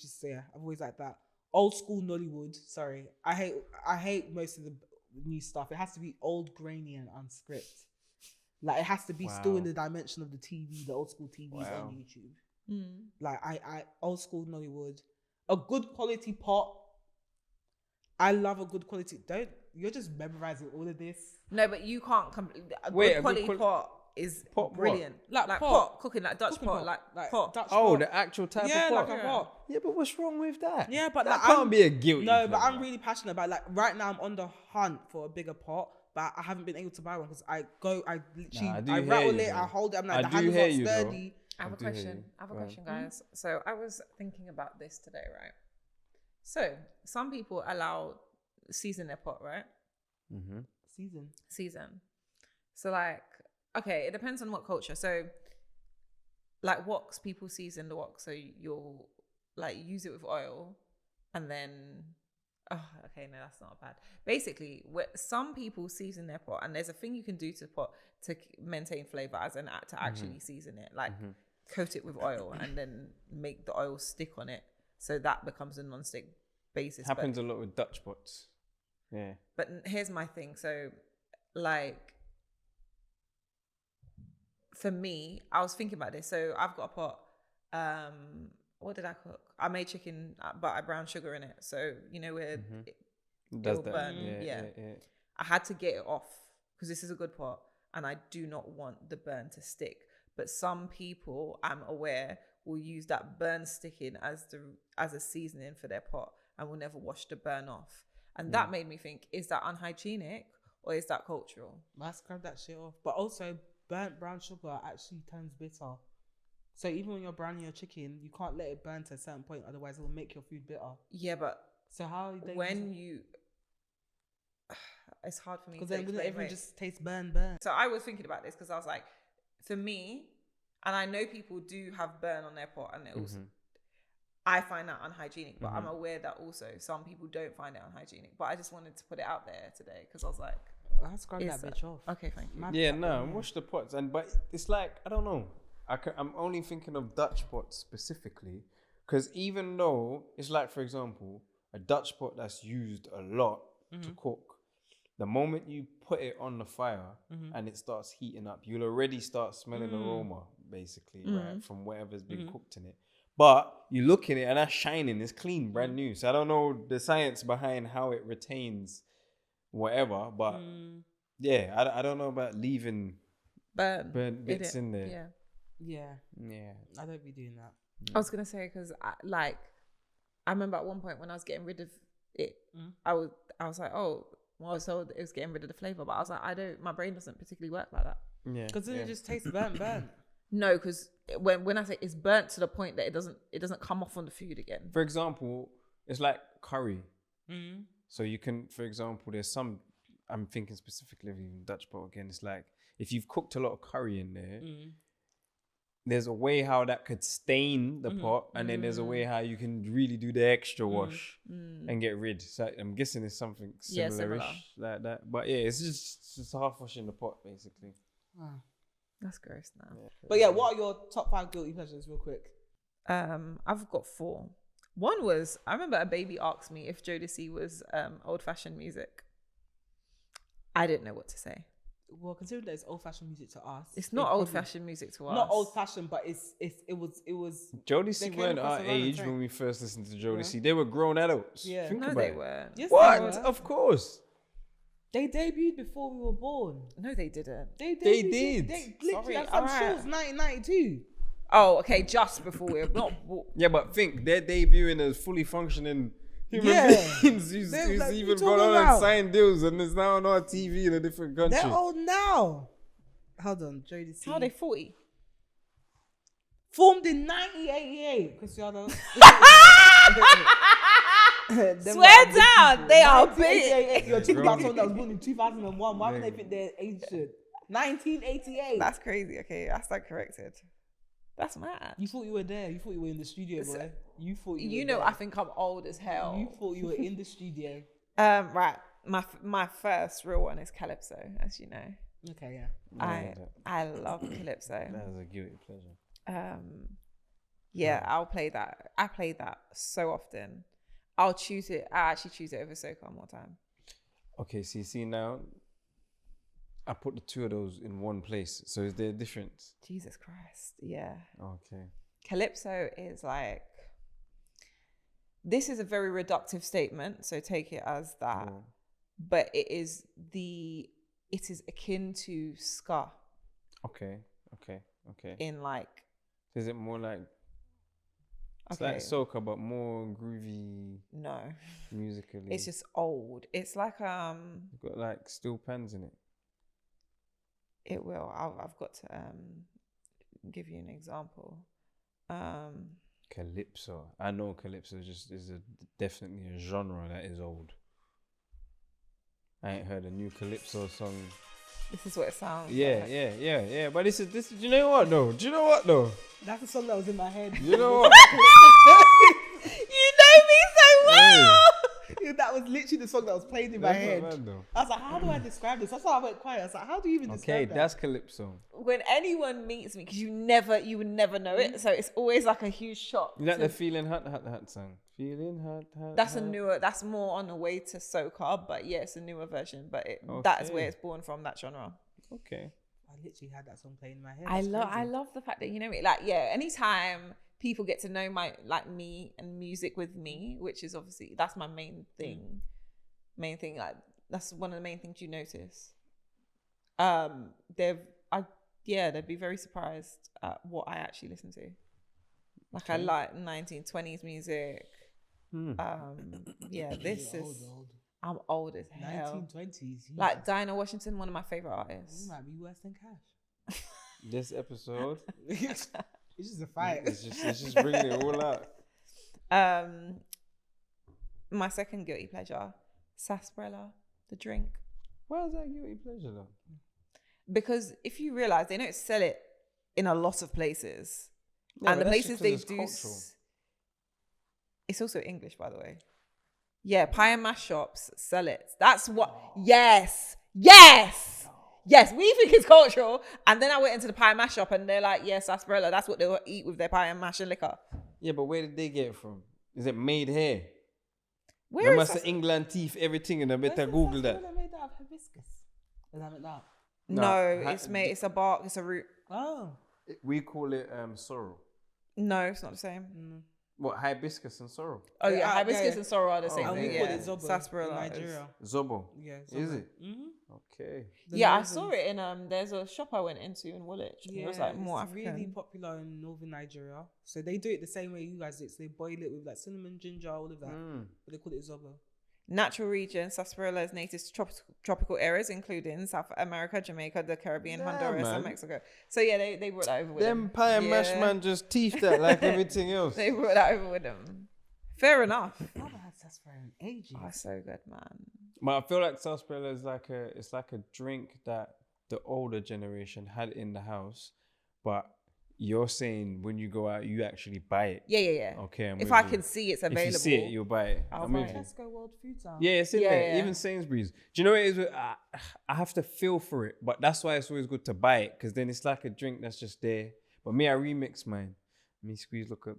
like that old school Nollywood. Sorry, I hate most of the new stuff. It has to be old, grainy, and unscripted. Like it has to be still in the dimension of the TV, the old school TVs on YouTube. Like I old school Nollywood, a good quality pot. I love a good quality. You're just memorizing all of this. No, but you can't a Wait, good quality pot is pot what? brilliant. Like pot cooking, like Dutch Cooking pot, like pot. Dutch Oh, pot. the actual type Yeah, of pot. like a pot. Yeah, but what's wrong with that? Yeah, but that like, can't be a guilty. No, but pleasure. I'm really passionate about like right now. I'm on the hunt for a bigger pot, but I haven't been able to buy one because I literally I rattle it, I hold it. I'm like the handle's not sturdy. I have a question, guys. So I was thinking about this today, right? So some people allow season their pot, right? Season. So like, okay, it depends on what culture. So like woks, people season the wok. So you'll like use it with oil and then, okay, no, that's not bad. Basically, some people season their pot and there's a thing you can do to the pot to maintain flavor as an act to actually season it. Like coat it with oil and then make the oil stick on it. So that becomes a non-stick basis. Happens a lot with Dutch pots. Yeah. But here's my thing. So, like, for me, I was thinking about this. So I've got a pot. What did I cook? I made chicken, but I brown sugar in it. So, you know, where it'll burn. Yeah. I had to get it off because this is a good pot and I do not want the burn to stick. But some people, I'm aware, will use that burn sticking as a seasoning for their pot and will never wash the burn off. And that made me think, is that unhygienic or is that cultural? Let's scrub that shit off. But also, burnt brown sugar actually turns bitter. So even when you're browning your chicken, you can't let it burn to a certain point, otherwise it will make your food bitter. Yeah, but so how when you... It's hard for me to because then wouldn't everyone just taste burn? So I was thinking about this because I was like, for me, and I know people do have burn on their pot, and it also, I find that unhygienic, but I'm aware that also some people don't find it unhygienic. But I just wanted to put it out there today because I was like, let's grab that bitch off. Okay, thank you. Yeah, no, wash the pots, but it's like, I don't know. I'm only thinking of Dutch pots specifically, because even though it's like, for example, a Dutch pot that's used a lot to cook, the moment you put it on the fire and it starts heating up, you'll already start smelling aroma, basically, right, from whatever's been cooked in it. But you look in it and that's shining, it's clean, brand new. So I don't know the science behind how it retains whatever, but yeah, I don't know about leaving burn bits in there. Yeah. I don't be doing that. I was gonna say because I remember at one point when I was getting rid of it, I was like, oh, well, so it was getting rid of the flavor, but I was like, my brain doesn't particularly work like that. Yeah, because then it just tastes burnt. No, because when I say it's burnt to the point that it doesn't come off on the food again. For example, it's like curry. So you can, for example, there's some, I'm thinking specifically of even Dutch pot again. It's like if you've cooked a lot of curry in there, there's a way how that could stain the pot, and then there's a way how you can really do the extra wash and get rid. So I'm guessing it's something similar-ish like that. But yeah, it's just half washing the pot basically. That's gross now. Yeah. But yeah, what are your top 5 guilty pleasures, real quick? I've got 4. One was, I remember a baby asked me if Jodeci was old-fashioned music. I didn't know what to say. Well, considering that it's old-fashioned music to us, it's not old-fashioned music to us. Not old-fashioned, but it was. Jodeci weren't our age when we first listened to Jodeci. They were grown adults. Yeah, Think no, about they it. weren't. Yes, What? they were. Of course. They debuted before we were born. No, they didn't. They did. They literally Sorry, had some alright. shorts, 1992. Oh, okay, just before we were not. Yeah, but think they're debuting as fully functioning human beings who's Like, even you gone talking on and about? signed deals and is now on our TV in a different country. They're old now. Hold on, Jodeci. How are they 40? Formed in 1988, Cristiano. Swear down, they are big. You're talking about someone that was born in 2001. Why would they think they're ancient? 1988. That's crazy. Okay, that's like corrected. That's mad. You thought you were there. You thought you were in the studio, boy. You thought you were You know, there. I think I'm old as hell. You thought you were in the studio. Right. My first real one is Calypso, as you know. Okay, yeah. I love Calypso. That is a guilty pleasure. Yeah, I'll play that. I play that so often. I'll choose it. I actually choose it over Soca more time. Okay, so you see now, I put the two of those in one place. So is there a difference? Jesus Christ. Yeah. Okay. Calypso is like, this is a very reductive statement, so take it as that. Yeah. But it is akin to ska. Okay. In like, Is it more like, it's okay, like soca but more groovy no, musically? it's just old. It's like You've got like steel pans in it. it will. I've got to give you an example. Calypso. I know calypso is definitely a genre that is old. I ain't heard a new calypso song. This is what it sounds Yeah, like. yeah. But this is. Do you know what though? That's the song that was in my head. You know what? You know me so well. Yeah, that was literally the song that was playing in my That's head. not bad though. I was like, how do I describe this? That's why I went quiet. I was like, how do you even describe Okay, that? that's calypso. When anyone meets me, because you would never know it, so it's always like a huge shock. You like the Feeling Hot song? Feeling hot. That's hot. a newer. That's more on the way to soca, but yeah, it's a newer version. But that is where Okay. it's born from. That genre. Okay. I literally had that song playing in my head. I love the fact that anytime people get to know me and music with me, which is obviously that's my main thing. Like that's one of the main things you notice. They'd be very surprised at what I actually listen to. Like I like 1920s music. I'm old as hell. 1920s. Like Dinah Washington, one of my favorite artists. You might be worse than Cashh. This episode, It's just a fight. it's just bringing it all out. My second guilty pleasure, sarsaparilla, the drink. Why is that guilty pleasure though? Because if you realize they don't sell it in a lot of places. Yeah, and the but that's places just 'cause they it's do... cultural. It's also English, by the way. Yeah, pie and mash shops sell it. That's what... Yes! Yes! Yes, we think it's cultural. And then I went into the pie and mash shop and they're like, yes, sarsaparilla. That's what they'll eat with their pie and mash and liquor. Yeah, but where did they get it from? Is it made here? Where is must that? have England teeth, everything, and I better Where's the Google that. sarsaparilla made out of hibiscus? Is that that? No, No, it's made... It's a bark. It's a root. Oh. We call it sorrel. No, it's not the same. What, hibiscus and sorrel? Oh, yeah. Yeah, Hibiscus yeah. and sorrel are the same And thing. we Yeah. call it zobo Sarsaparilla in is- Nigeria. Zobo. Yeah. Is it? Mm-hmm. Okay. Yeah, I saw it in there's a shop I went into in Woolwich. Yeah, It was like more it's African. really popular in northern Nigeria. So they do it the same way you guys do. So they boil it with like cinnamon, ginger, all of that. But they call it zobo. Natural region, sarsaparilla is native to tropical areas, including South America, Jamaica, the Caribbean, Yeah, Honduras, man. and Mexico. So yeah, they brought that over with Them them. pie and mash Yeah. man just teeth that like everything else. They brought that over with them. Fair enough. I haven't had sarsaparilla in ages. Oh, so good, man. But I feel like sarsaparilla is like a drink that the older generation had in the house, but you're saying when you go out, you actually buy it. Yeah. Okay, I'm If with I you. can see it's available. If you see it, you'll buy it. I'll I'm buy with it. you. Tesco World Food Town. Yeah, it's in Yeah, there. yeah. Even Sainsbury's. Do you know what it is? I have to feel for it, but that's why it's always good to buy it, because then it's like a drink that's just there. But me, I remix mine. Me squeeze look at.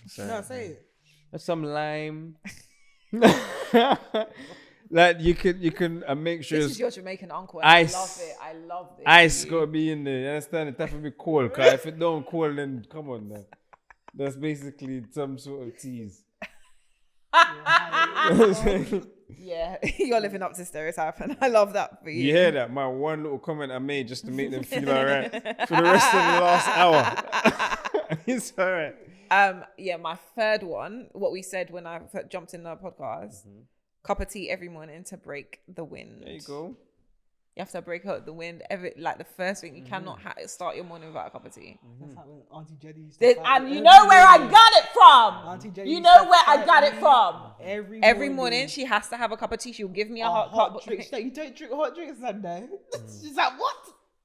Sorry. No, say it. That's some lime. Like you can make sure This it's is your Jamaican uncle. And ice. I love it. I love this. ice gotta be in there. You understand? It have to be cold. Cause if it don't cold, then come on, then. That's basically some sort of tease. Yeah, you're living up to stereotype, and I love that for you. You hear that? My one little comment I made just to make them feel alright for the rest of the last hour. It's alright. Yeah, my third one, what we said when I jumped in the podcast, cup of tea every morning to break the wind. There you go. You have to break out the wind. Like the first thing, you cannot start your morning without a cup of tea. That's how when Auntie Jenny used to fight And every you know where I morning. got it from. Auntie Jenny You used know to where I fight got it me from. Every Morning, she has to have a cup of tea. She'll give me a a hot cup. drink. She's like, you don't drink hot drinks Sunday. She's like, what?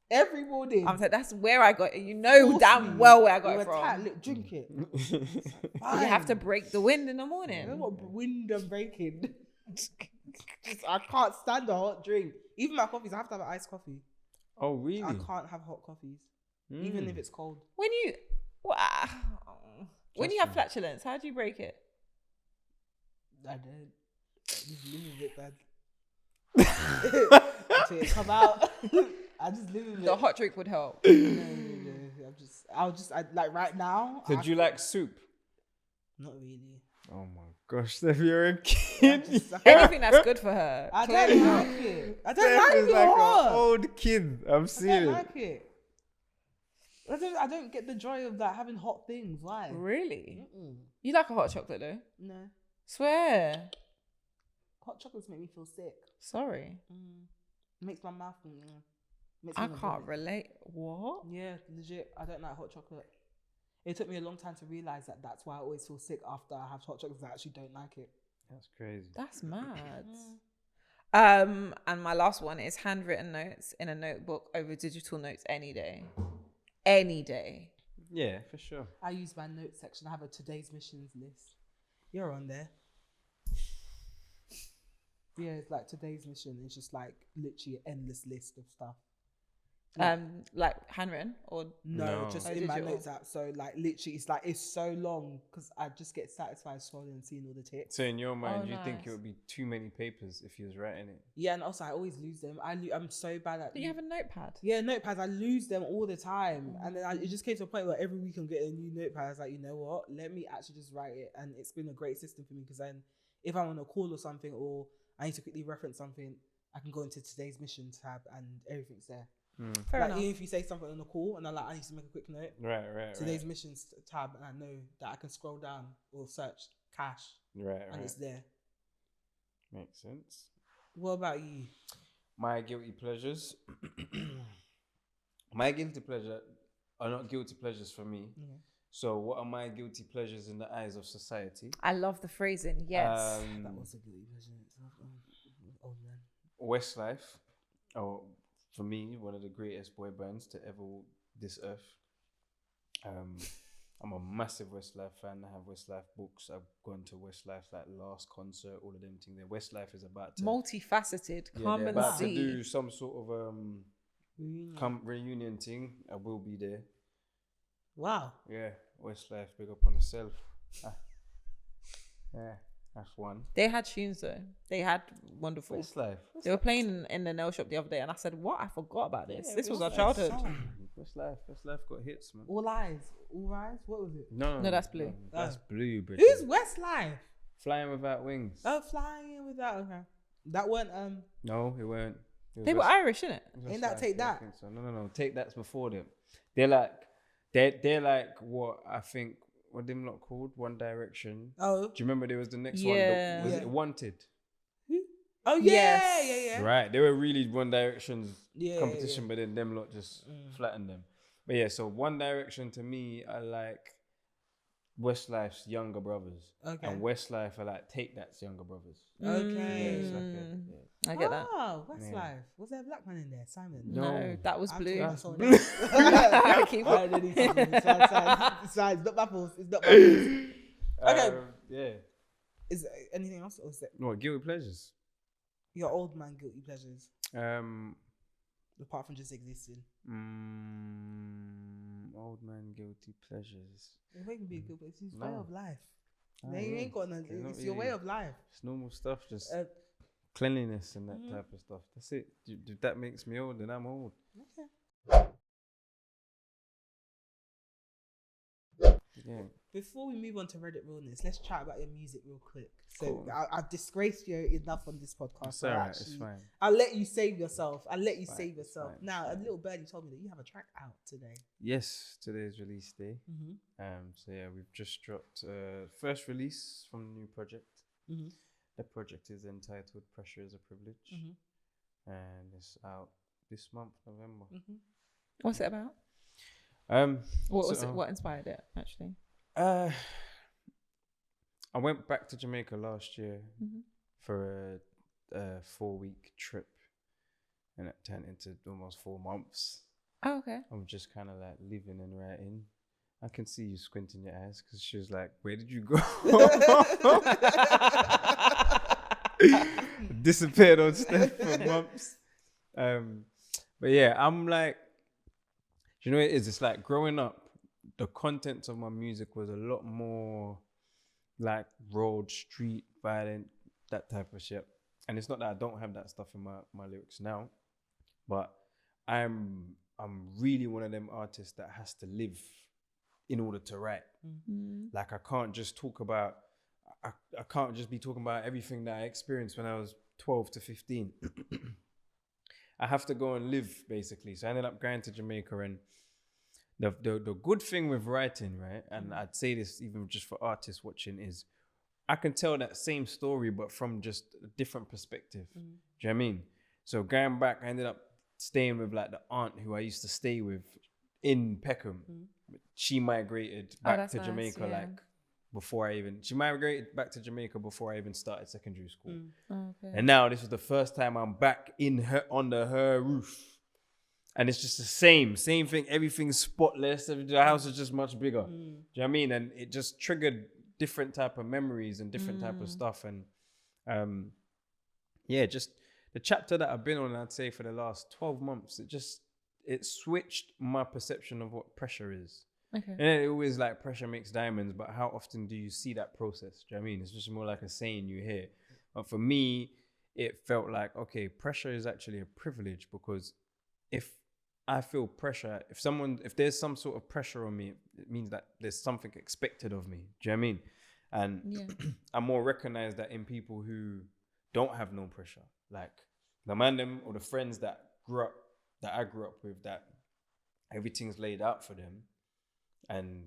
Every morning. I'm like, that's where I got it. You know Force damn me. well where I got You it from. attack, look, drink it. You have to break the wind in the morning. You know what wind I'm breaking? I can't stand a hot drink. Even my coffees, I have to have an iced coffee. Oh really? I can't have hot coffees, even if it's cold. When you have flatulence, how do you break it? I don't. I just live with it, man. Until it come out. I just live with it. The hot drink would help. No. I like right now. So do you like soup? Not really. Oh my gosh, Steph, you're a kid. Anything that's good for her. I Clearly don't not. like it. I Steph don't like is it like hot. an old kid. I'm I seeing don't it. like it. I don't get the joy of that having hot things. Why? Really? Mm-mm. You like a hot chocolate though? No. Swear. Hot chocolates make me feel sick. Sorry. It makes my mouth. Makes I me can't vomit. relate. What? Yeah, legit. I don't like hot chocolate. It took me a long time to realize that that's why I always feel sick after I have hot chocolate. I actually don't like it. That's crazy. That's mad. And my last one is handwritten notes in a notebook over digital notes any day. Any day. Yeah, for sure. I use my notes section. I have a today's missions list. You're on there. Yeah, it's like today's mission. It's just like literally an endless list of stuff. Like handwritten or No, just in my digital. notes app. So like literally, it's so long because I just get satisfied scrolling and seeing all the ticks. So in your mind, you think nice. it would be too many papers if you was writing it? Yeah, and also I always lose them. I'm so bad at. Do you have a notepad? Yeah, notepads. I lose them all the time, and then it just came to a point where every week I'm getting a new notepad. I was like, you know what? Let me actually just write it, and it's been a great system for me because then if I'm on a call or something, or I need to quickly reference something, I can go into today's mission tab and everything's there. Fair Like enough. even if you say something on a call and I'm like, I need to make a quick note. Right. Today's missions tab, and I know that I can scroll down or search Cashh, Right. and it's there. Makes sense. What about you? My guilty pleasures. My guilty pleasure are not guilty pleasures for me. So what are my guilty pleasures in the eyes of society? I love the phrasing. Yes. That was a guilty pleasure in itself. Old man. Westlife. Oh, for me, one of the greatest boy bands to ever walk this earth. I'm a massive Westlife fan. I have Westlife books. I've gone to Westlife's like last concert, all of them things. There, Westlife is about to multifaceted. Come they're and about to see. do some sort of reunion thing. I will be there. Wow. Yeah, Westlife, big up on yourself. Yeah, that's one. They had tunes though. They had wonderful. Westlife. They were playing in the nail shop the other day, and I said, "What? I forgot about this. Yeah, this was our Westlife childhood." song. Westlife got hits, man. All Eyes. All Rise? What was it? No, that's Blue. That's Blue, bitch. Who's Westlife? Flying Without Wings? Oh, Flying Without. Okay. That weren't No, it weren't. It was They were Irish, innit? Ain't that Take That? I think so. No. Take That's before them. They're like what I think. What them lot called? One Direction. Oh. Do you remember there was the next Yeah. one? Was Yeah. it Wanted? Oh yeah, Yes. yeah. Right. They were really One Direction's Yeah, competition, yeah. but then them lot just flattened them. But yeah, so One Direction to me, I like Westlife's younger brothers. Okay. And Westlife, I like Take That's younger brothers. Okay. Yeah, it's like a, I get that. Oh, Westlife. Was there a black man in there? Simon? No, that was Blue. That's Blue. Blue. Keep Alright, then it's sides, not baffles. It's not baffles. Okay. Yeah. Is there anything else? Or is that What, guilty pleasures? your old man guilty pleasures? Um, Apart from just existing. Old man guilty pleasures. It won't be a guilty pleasure. It's his No. way of life. Oh, No, you yeah. ain't got none. They're not It's your way really- of life. It's normal stuff, just Uh, cleanliness and that type of stuff. That's it. If that makes me old, then I'm old. okay. Yeah. Before we move on to Reddit Realness, let's chat about your music real quick. So Cool. I've disgraced you enough on this podcast. It's so alright. It's actually, fine. I'll let you save yourself. It's fine, it's Now, fine. a little birdie told me that you have a track out today. Yes, today's release day. Mm-hmm. So yeah, we've just dropped first release from the new project. Mm-hmm. The project is entitled "Pressure Is a Privilege," and it's out this month, November. Mm-hmm. What's it about? What was it? What inspired it actually? I went back to Jamaica last year Mm-hmm. for a 4-week trip, and it turned into almost 4 months. Oh, okay. I'm just kind of like living and writing. I can see you squinting your eyes because she was like, "Where did you go?" Disappeared on Steph for months. But yeah, I'm like, you know what it is? It's like growing up, the content of my music was a lot more like road, street, violent, that type of shit. And it's not that I don't have that stuff in my lyrics now, but I'm really one of them artists that has to live in order to write. Mm-hmm. Like I can't just talk about, I can't just be talking about everything that I experienced when I was 12 to 15. I have to go and live, basically. So I ended up going to Jamaica, and the good thing with writing, right, and I'd say this even just for artists watching, is I can tell that same story, but from just a different perspective. Do you know what I mean? So going back, I ended up staying with like the aunt who I used to stay with in Peckham. She migrated back that's to nice, Jamaica yeah. like before she migrated back to Jamaica before I even started secondary school. Okay. And now this is the first time I'm back under her roof. And it's just the same thing. Everything's spotless. The house is just much bigger. Do you know what I mean? And it just triggered different type of memories and different type of stuff. And yeah, just the chapter that I've been on, I'd say for the last 12 months, it switched my perception of what pressure is. Okay. And it always like pressure makes diamonds, but how often do you see that process? Do you know what I mean? It's just more like a saying you hear. But for me, it felt like, okay, pressure is actually a privilege, because if I feel pressure, if there's some sort of pressure on me, it means that there's something expected of me. Do you know what I mean? And Yeah. I more recognize that in people who don't have no pressure, like the man or the friends that I grew up with, that everything's laid out for them and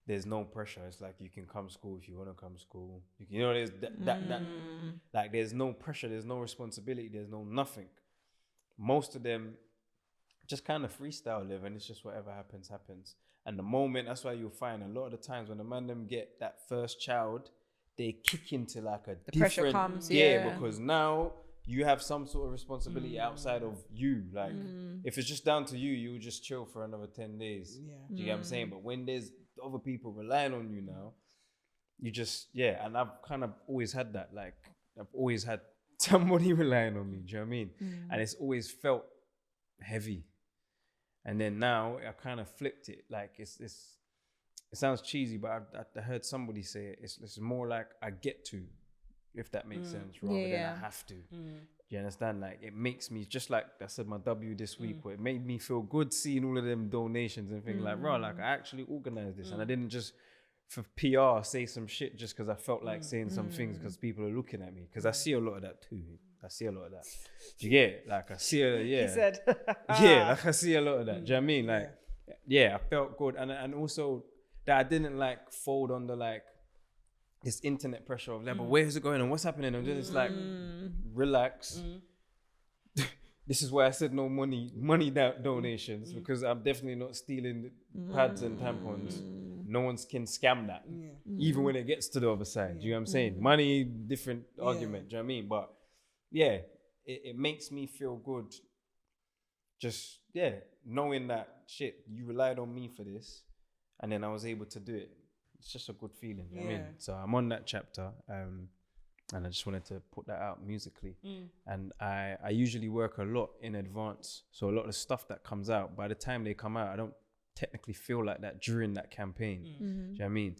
there's no pressure. It's like you can come school if you want to come school. There's that like there's no pressure, there's no responsibility, there's no nothing. Most of them just kind of freestyle live, and it's just whatever happens. And the moment, that's why you'll find a lot of the times when the man them get that first child, they kick into like a The pressure different, comes, yeah. because now you have some sort of responsibility outside of you. Like, if it's just down to you, you'll just chill for another 10 days. Yeah. Do you get what I'm saying? But when there's other people relying on you now, you just, and I've kind of always had that. Like, I've always had somebody relying on me. Do you know what I mean? And it's always felt heavy. And then now I kind of flipped it. Like, it sounds cheesy, but I heard somebody say it. It's more like I get to, if that makes sense, rather than I have to. Do you understand? Like, it makes me, just like I said, my W this week, where it made me feel good seeing all of them donations and thinking like, bro, like I actually organized this, and I didn't just for PR say some shit just because I felt like saying some things because people are looking at me. Because I see a lot of that too. I see a lot of that. Do you get it? Like, I see He said. like I see a lot of that. Do you know what I mean? Like, I felt good, and also that I didn't like fold under like this internet pressure of like, but where's it going and what's happening? And just like, relax. This is why I said no money donations, because I'm definitely not stealing pads and tampons. No one can scam that, even when it gets to the other side. Do you know what I'm saying? Money, different argument. Do you know what I mean? But it makes me feel good. Just knowing that shit, you relied on me for this, and then I was able to do it. It's just a good feeling. You know what I mean? So I'm on that chapter, and I just wanted to put that out musically. And I usually work a lot in advance, so a lot of the stuff that comes out, by the time they come out, I don't technically feel like that during that campaign. Do you know what I mean?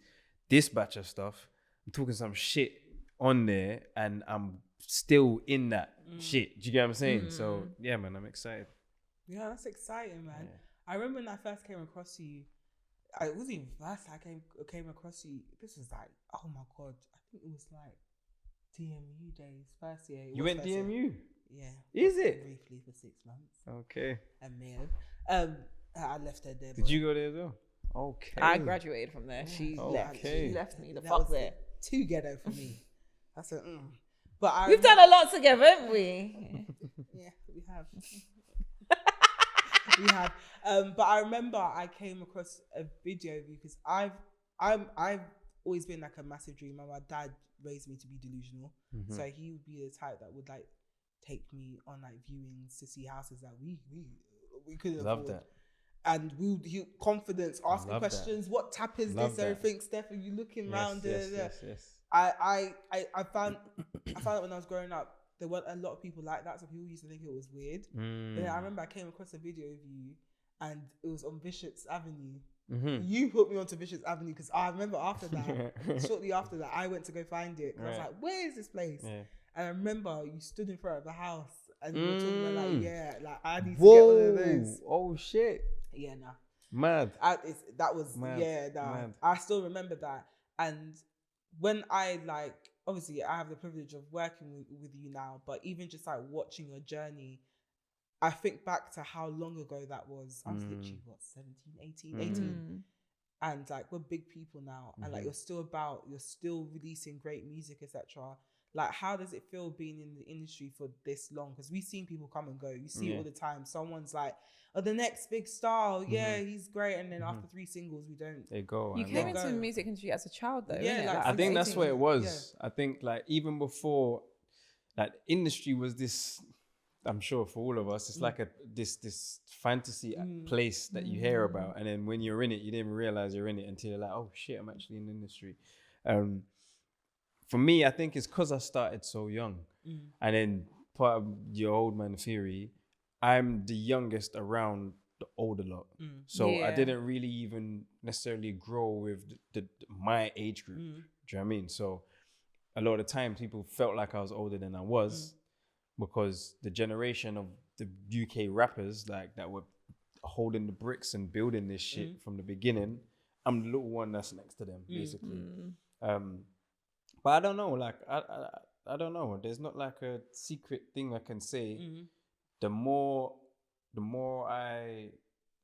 This batch of stuff, I'm talking some shit on there, and I'm still in that shit. Do you get what I'm saying? So yeah, man, I'm excited. Yeah, that's exciting, man. I remember when I first came across you, it wasn't even first I came across you. This was like, oh my God, I think it was like DMU days, first year. You went DMU? Yeah. Is it? Briefly for 6 months. Okay. And Mayo. I left her there. Did you go there as well? Okay. I graduated from there. She left me the fuck there. Too ghetto for me. I said, But we've done a lot together, haven't we? Yeah, we have. We have. But I remember I came across a video of you because I've always been like a massive dreamer. My dad raised me to be delusional, so he would be the type that would like take me on like viewings to see houses that we couldn't Love afford. that. And he confidence, asking questions. That. What tap is this? Everything. Steph, are you looking around? Yes. I found out when I was growing up, there weren't a lot of people like that, so people used to think it was weird. But then I remember I came across a video of you, and it was on Bishop's Avenue. You put me onto Bishop's Avenue because I remember after that, shortly after that, I went to go find it. I was like, where is this place? Yeah. And I remember you stood in front of the house and you were talking about like, I need to get one of those. Oh shit. Yeah, nah. Mad. That was mad. Mad. I still remember that. And when I obviously I have the privilege of working with you now, but even just like watching your journey, I think back to how long ago that was. I was literally 17, 18. And like, we're big people now, and like you're still releasing great music, etc. Like, how does it feel being in the industry for this long? Because we've seen people come and go. You see it all the time. Someone's like, oh, the next big star, he's great, and then after 3 singles, they go. You came into the music industry as a child, though. Yeah, I think that's what it was. Yeah. I think like even before, like industry was this. I'm sure for all of us, it's like this fantasy place that you hear about, and then when you're in it, you didn't realize you're in it until you're like, oh shit, I'm actually in the industry. For me, I think it's because I started so young, and then part of your old man theory, I'm the youngest around the older lot, so I didn't really even necessarily grow with my age group. Do you know what I mean? So a lot of the time, people felt like I was older than I was. Because the generation of the UK rappers that were holding the bricks and building this shit from the beginning, I'm the little one that's next to them, basically. But I don't know, like I don't know. There's not like a secret thing I can say. The more I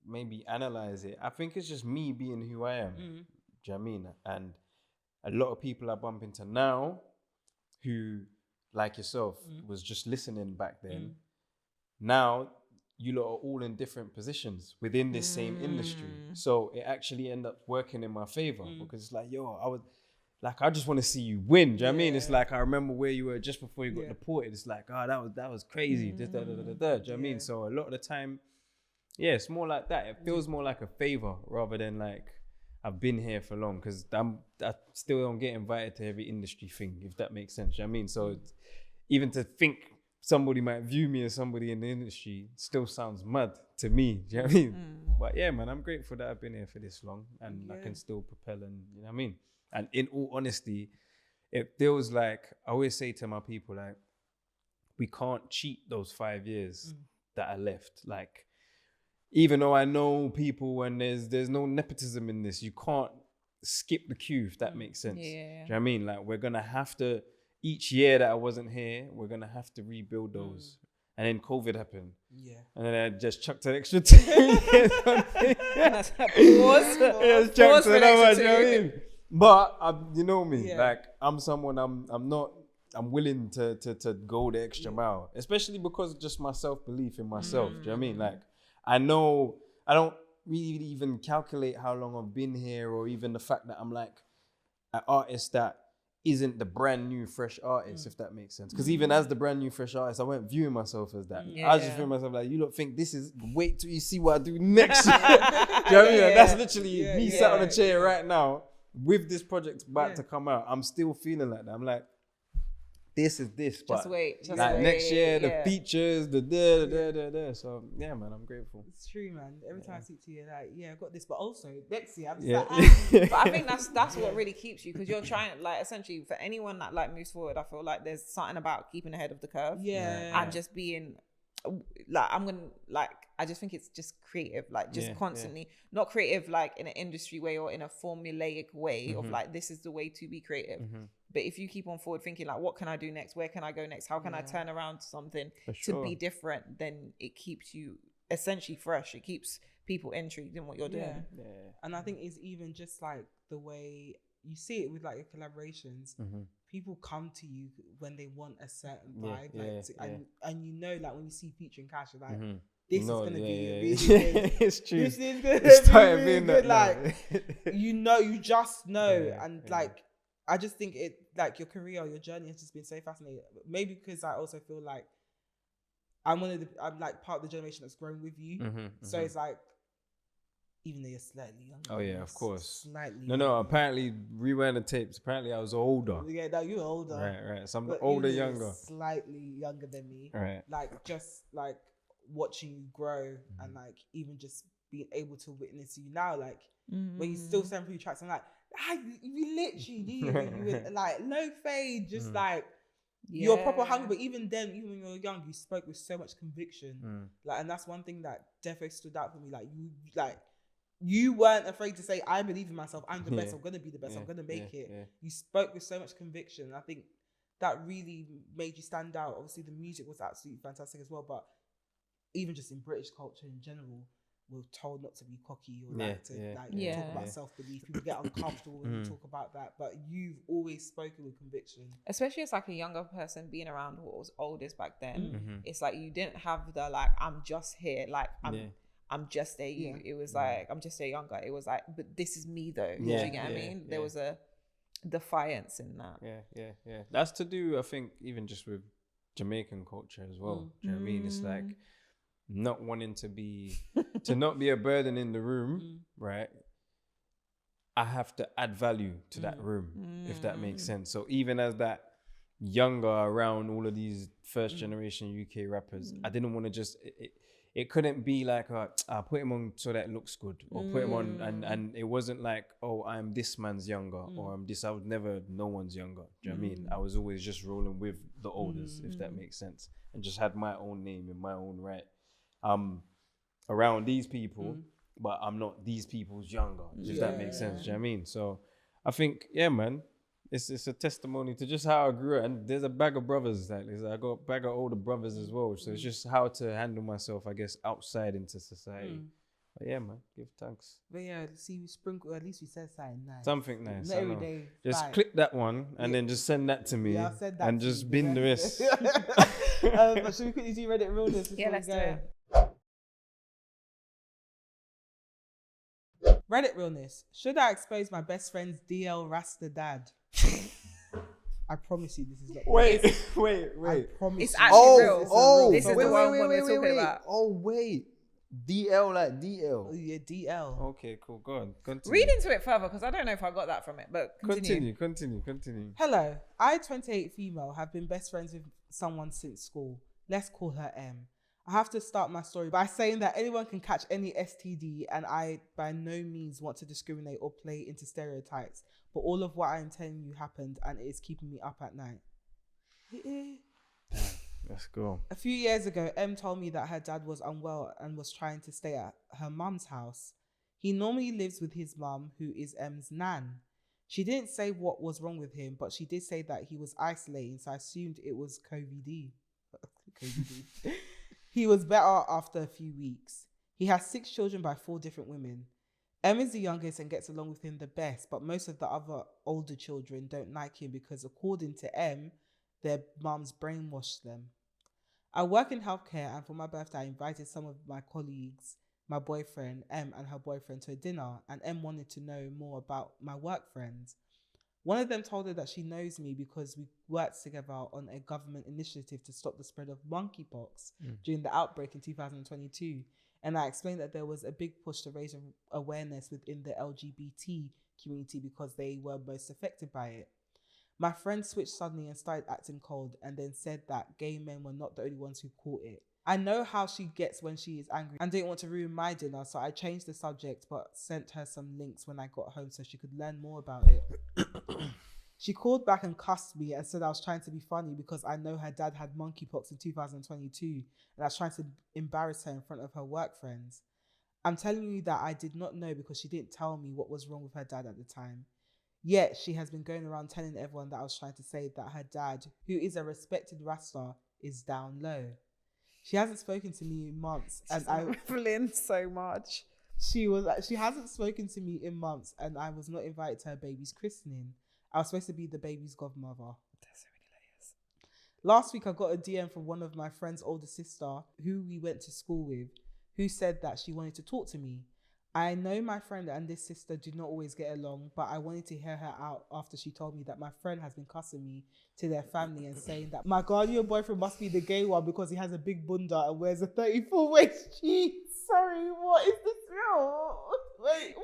maybe analyze it, I think it's just me being who I am. Do you know what I mean? And a lot of people I bump into now who, like yourself, was just listening back then. Now, you lot are all in different positions within this same industry. So it actually ended up working in my favor because it's like, like, I just want to see you win. Do you know what I mean? It's like, I remember where you were just before you got deported. It's like, that was crazy. Do you know what I mean? So a lot of the time, it's more like that. It feels more like a favor rather than like, I've been here for long, because I still don't get invited to every industry thing, if that makes sense. You know what I mean? So even to think somebody might view me as somebody in the industry still sounds mad to me. Do you know what I mean? But yeah, man, I'm grateful that I've been here for this long and I can still propel, and you know what I mean? And in all honesty, it feels like, I always say to my people, like, we can't cheat those 5 years that I left. Like, even though I know people and there's no nepotism in this, you can't skip the queue, if that makes sense. Do you know what I mean? Like, we're going to have to, each year that I wasn't here, we're going to have to rebuild those. And then COVID happened. Yeah. And then I just chucked an extra 2 years on it. Pause. Chucked another, do you know what I mean? But you know me, like, I'm someone, I'm willing to go the extra mile, especially because just my self-belief in myself. Do you know what I mean? Like, I know I don't really even calculate how long I've been here, or even the fact that I'm like an artist that isn't the brand new fresh artist, if that makes sense. Because even as the brand new fresh artist, I weren't viewing myself as that. I was just viewing myself like, you don't think this is, wait till you see what I do next year. Do you know what I mean? Like, that's literally me sat on a chair right now with this project about to come out. I'm still feeling like that. I'm like, this is this, but just wait. Next year, the features, the So yeah, man, I'm grateful. It's true, man. Every time I speak to you, like, I've got this, but also next year, I'm just But I think that's what really keeps you, because you're trying, like, essentially for anyone that like moves forward, I feel like there's something about keeping ahead of the curve, and just being like, I just think it's just creative, like, just constantly not creative like in an industry way or in a formulaic way of like, this is the way to be creative. But if you keep on forward thinking like, what can I do next? Where can I go next? How can I turn around to something to be different? Then it keeps you essentially fresh. It keeps people intrigued in what you're doing. And I think it's even just like the way you see it with like your collaborations. People come to you when they want a certain vibe, and you know, like when you see featuring Cashh, you're like, this is gonna be really good. It's true. This is gonna be really good. Like, you just know, and like, I just think it, like, your career, your journey has just been so fascinating. Maybe because I also feel like I'm like part of the generation that's grown with you. So it's like, even though you're slightly younger. Oh yeah, of course. Slightly. No. Apparently, rewind the tapes. Apparently, I was older. Yeah, no, you were older. Right. So I'm older, younger. Slightly younger than me. Right. Like, just like watching you grow, and like even just being able to witness you now, like when you still send through tracks, I'm like, you literally knew when you were like no fade, just like you're proper hungry. But even then, even when you were young, you spoke with so much conviction. Like, and that's one thing that definitely stood out for me. Like you weren't afraid to say, I believe in myself, I'm the best, I'm gonna be the best, I'm gonna make it. You spoke with so much conviction. I think that really made you stand out. Obviously the music was absolutely fantastic as well, but even just in British culture in general, we're told not to be cocky or talk about self-belief. People get uncomfortable when you talk about that, but you've always spoken with conviction. Especially as like a younger person being around what was oldest back then. It's like you didn't have the like, I'm just here, like I'm just a you. It was like, I'm just a younger. It was like, but this is me though. Do you get what I mean? There was a defiance in that. Yeah. That's to do, I think, even just with Jamaican culture as well. Do you know what I mean? It's like not wanting to not be a burden in the room, right? I have to add value to that room, if that makes sense. So even as that younger around all of these first generation UK rappers, I didn't want to just, it couldn't be like, I'll put him on so that it looks good, or put him on, and it wasn't like, oh, I'm this man's younger, or I'm this, I was never no one's younger. Do you know what I mean? I was always just rolling with the oldest, if that makes sense, and just had my own name in my own right. Around these people, but I'm not these people's younger, if that makes sense. Do you know what I mean? So I think, man, it's a testimony to just how I grew up. And there's a bag of brothers, I got a bag of older brothers as well. So it's just how to handle myself, I guess, outside into society. But yeah, man, give thanks. But yeah, see, we sprinkle, at least we said something nice. Something nice. Not every day. Just click that one and then just send that to me. I'll send that and just bin the rest. But should we quickly do Reddit Realness? Yeah, let's do it. Reddit Realness. Should I expose my best friend's DL Rasta dad? I promise you, this is not. Wait. I promise. It's you. actually real. Oh, This is the one we're talking about. Oh, wait. DL like DL. Oh, yeah, DL. Okay, cool. Go on. Continue. Read into it further because I don't know if I got that from it, but continue. Continue. Hello, I, 28 female, have been best friends with someone since school. Let's call her M. I have to start my story by saying that anyone can catch any STD, and I by no means want to discriminate or play into stereotypes, but all of what I am telling you happened, and it is keeping me up at night. Let's go. A few years ago, M told me that her dad was unwell and was trying to stay at her mum's house. He normally lives with his mum, who is M's nan. She didn't say what was wrong with him, but she did say that he was isolating, so I assumed it was COVID. He was better after a few weeks. He has 6 children by 4 different women. M is the youngest and gets along with him the best, but most of the other older children don't like him because, according to M, their mums brainwashed them. I work in healthcare, and for my birthday, I invited some of my colleagues, my boyfriend, M, and her boyfriend to a dinner, and M wanted to know more about my work friends. One of them told her that she knows me because we worked together on a government initiative to stop the spread of monkeypox during the outbreak in 2022. And I explained that there was a big push to raise awareness within the LGBT community because they were most affected by it. My friend switched suddenly and started acting cold, and then said that gay men were not the only ones who caught it. I know how she gets when she is angry and didn't want to ruin my dinner, so I changed the subject but sent her some links when I got home so she could learn more about it. She called back and cussed me and said I was trying to be funny because I know her dad had monkeypox in 2022 and I was trying to embarrass her in front of her work friends. I'm telling you that I did not know because she didn't tell me what was wrong with her dad at the time. Yet she has been going around telling everyone that I was trying to say that her dad, who is a respected rasta, is down low. She hasn't spoken to me in months, and I'm reveling so much. She hasn't spoken to me in months, and I was not invited to her baby's christening. I was supposed to be the baby's godmother. There's so many layers. Last week, I got a DM from one of my friend's older sister, who we went to school with, who said that she wanted to talk to me. I know my friend and this sister do not always get along, but I wanted to hear her out after she told me that my friend has been cussing me to their family and saying that my guardian boyfriend must be the gay one because he has a big bunda and wears a 34 waist jeans. Sorry, what is this real? Wait.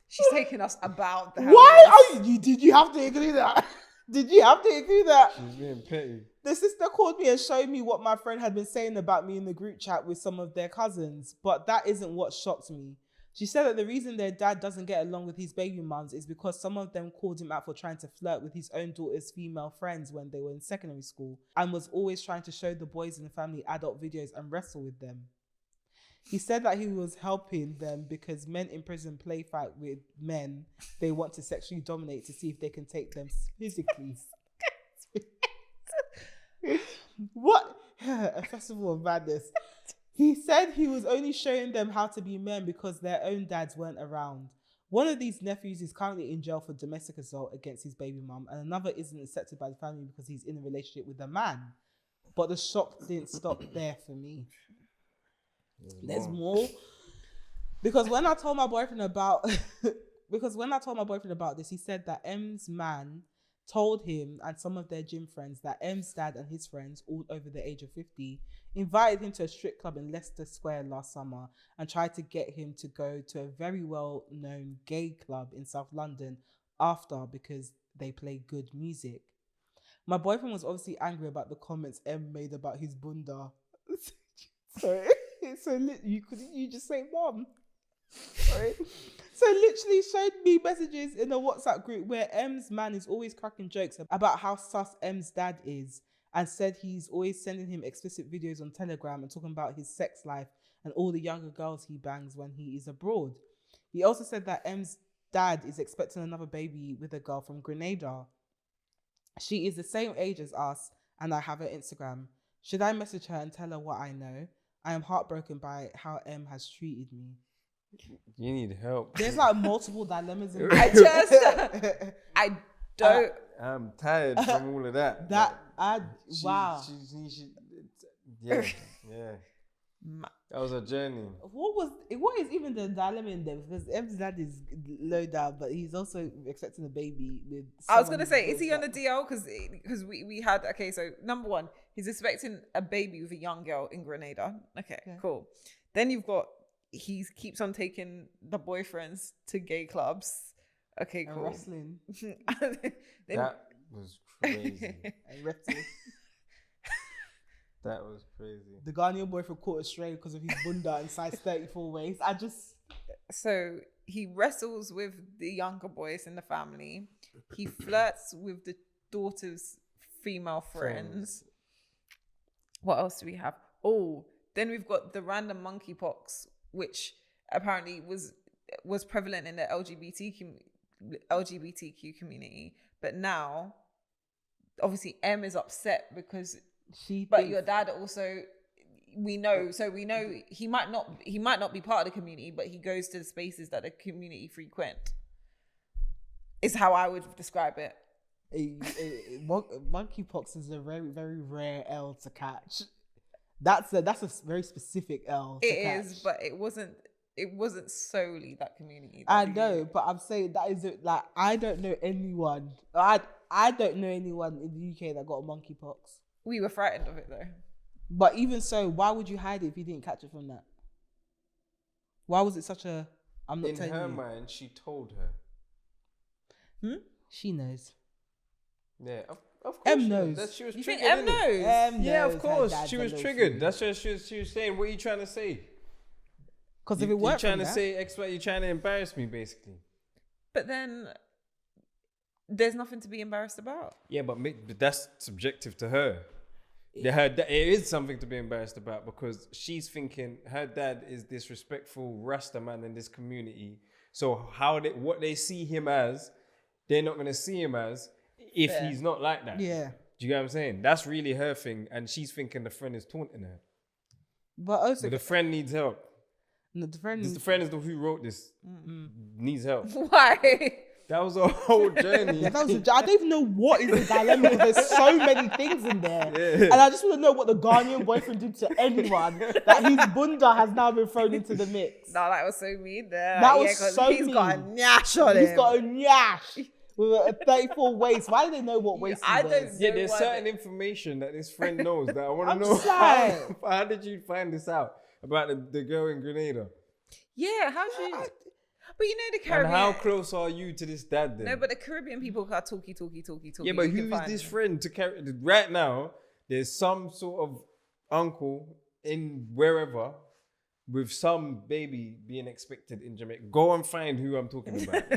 She's taking us about the house. Why are you? Did you have to agree that? Did you have to agree that? She's being petty. The sister called me and showed me what my friend had been saying about me in the group chat with some of their cousins, but that isn't what shocked me. She said that the reason their dad doesn't get along with his baby mums is because some of them called him out for trying to flirt with his own daughter's female friends when they were in secondary school and was always trying to show the boys in the family adult videos and wrestle with them. He said that he was helping them because men in prison play fight with men they want to sexually dominate to see if they can take them physically. What? A festival of madness. He said he was only showing them how to be men because their own dads weren't around. One of these nephews is currently in jail for domestic assault against his baby mum, and another isn't accepted by the family because he's in a relationship with a man. But the shock didn't stop there for me. There's more. Because when I told my boyfriend about this, he said that M's man told him and some of their gym friends that M's dad and his friends, all over the age of 50, invited him to a strip club in Leicester Square last summer and tried to get him to go to a very well-known gay club in South London after because they play good music. My boyfriend was obviously angry about the comments M made about his bunda. Sorry. So you just say mom. Sorry. So literally showed me messages in a WhatsApp group where M's man is always cracking jokes about how sus M's dad is and said he's always sending him explicit videos on Telegram and talking about his sex life and all the younger girls he bangs when he is abroad. He also said that M's dad is expecting another baby with a girl from Grandad. She is the same age as us and I have her Instagram. Should I message her and tell her what I know? I am heartbroken by how M has treated me. You need help. There's like multiple dilemmas in I don't. I'm tired from all of that. Wow. Yeah. That was a journey. What is even the dilemma in there? Because M's dad is low down, but he's also expecting a baby with. I was gonna say, is he on the DL? Because we had so number one, he's expecting a baby with a young girl in Grenada. Okay, cool. Then you've got he keeps on taking the boyfriends to gay clubs. Okay, cool. Wrestling. That was crazy. And reptile. That was crazy. The Ghanaian boyfriend caught a stray because of his bunda and size 34 waist. So he wrestles with the younger boys in the family. He flirts with the daughter's female friends. What else do we have? Oh, then we've got the random monkeypox, which apparently was prevalent in the LGBTQ community. But now, obviously, M is upset because your dad also, we know he might not be part of the community, but he goes to the spaces that the community frequent. Is how I would describe it. Monkeypox is a very, very rare L to catch. That's a very specific L to catch. It is, but it wasn't solely that community. I know, but I'm saying that is like, I don't know anyone. I don't know anyone in the UK that got monkeypox. We were frightened of it though. But even so, why would you hide it if you didn't catch it from that? Why was it such a? I'm not telling you. In her mind, she told her. She knows. Yeah, of course. M knows. That she was you triggered. Think M knows? Yeah, of course. She was triggered. That's what she was saying. What are you trying to say? Because if it weren't you're trying to say X, you're trying to embarrass me, basically. But then there's nothing to be embarrassed about. Yeah, but that's subjective to her. It is something to be embarrassed about because she's thinking her dad is disrespectful Rasta man in this community. So what they see him as, they're not going to see him as if he's not like that. Yeah. Do you get what I'm saying? That's really her thing. And she's thinking the friend is taunting her. But the friend needs help. No, the friend is the who wrote this. Needs help. Why? That was a whole journey. I don't even know what is the dilemma because there's so many things in there. Yeah. And I just want to know what the Ghanaian boyfriend did to anyone that his bunda has now been thrown into the mix. No, that was so mean there. That was so mean. He's got a nyash on him. He's got a nyash with a 34 waist. Why do they know what waist he does? Yeah, there's certain information that this friend knows that I want to know. How did you find this out about the girl in Grenada? Yeah, how'd you... But you know the Caribbean. And how close are you to this dad then? No, but the Caribbean people are talky. Yeah, but who is this friend to carry? Right now, there's some sort of uncle in wherever with some baby being expected in Jamaica. Go and find who I'm talking about.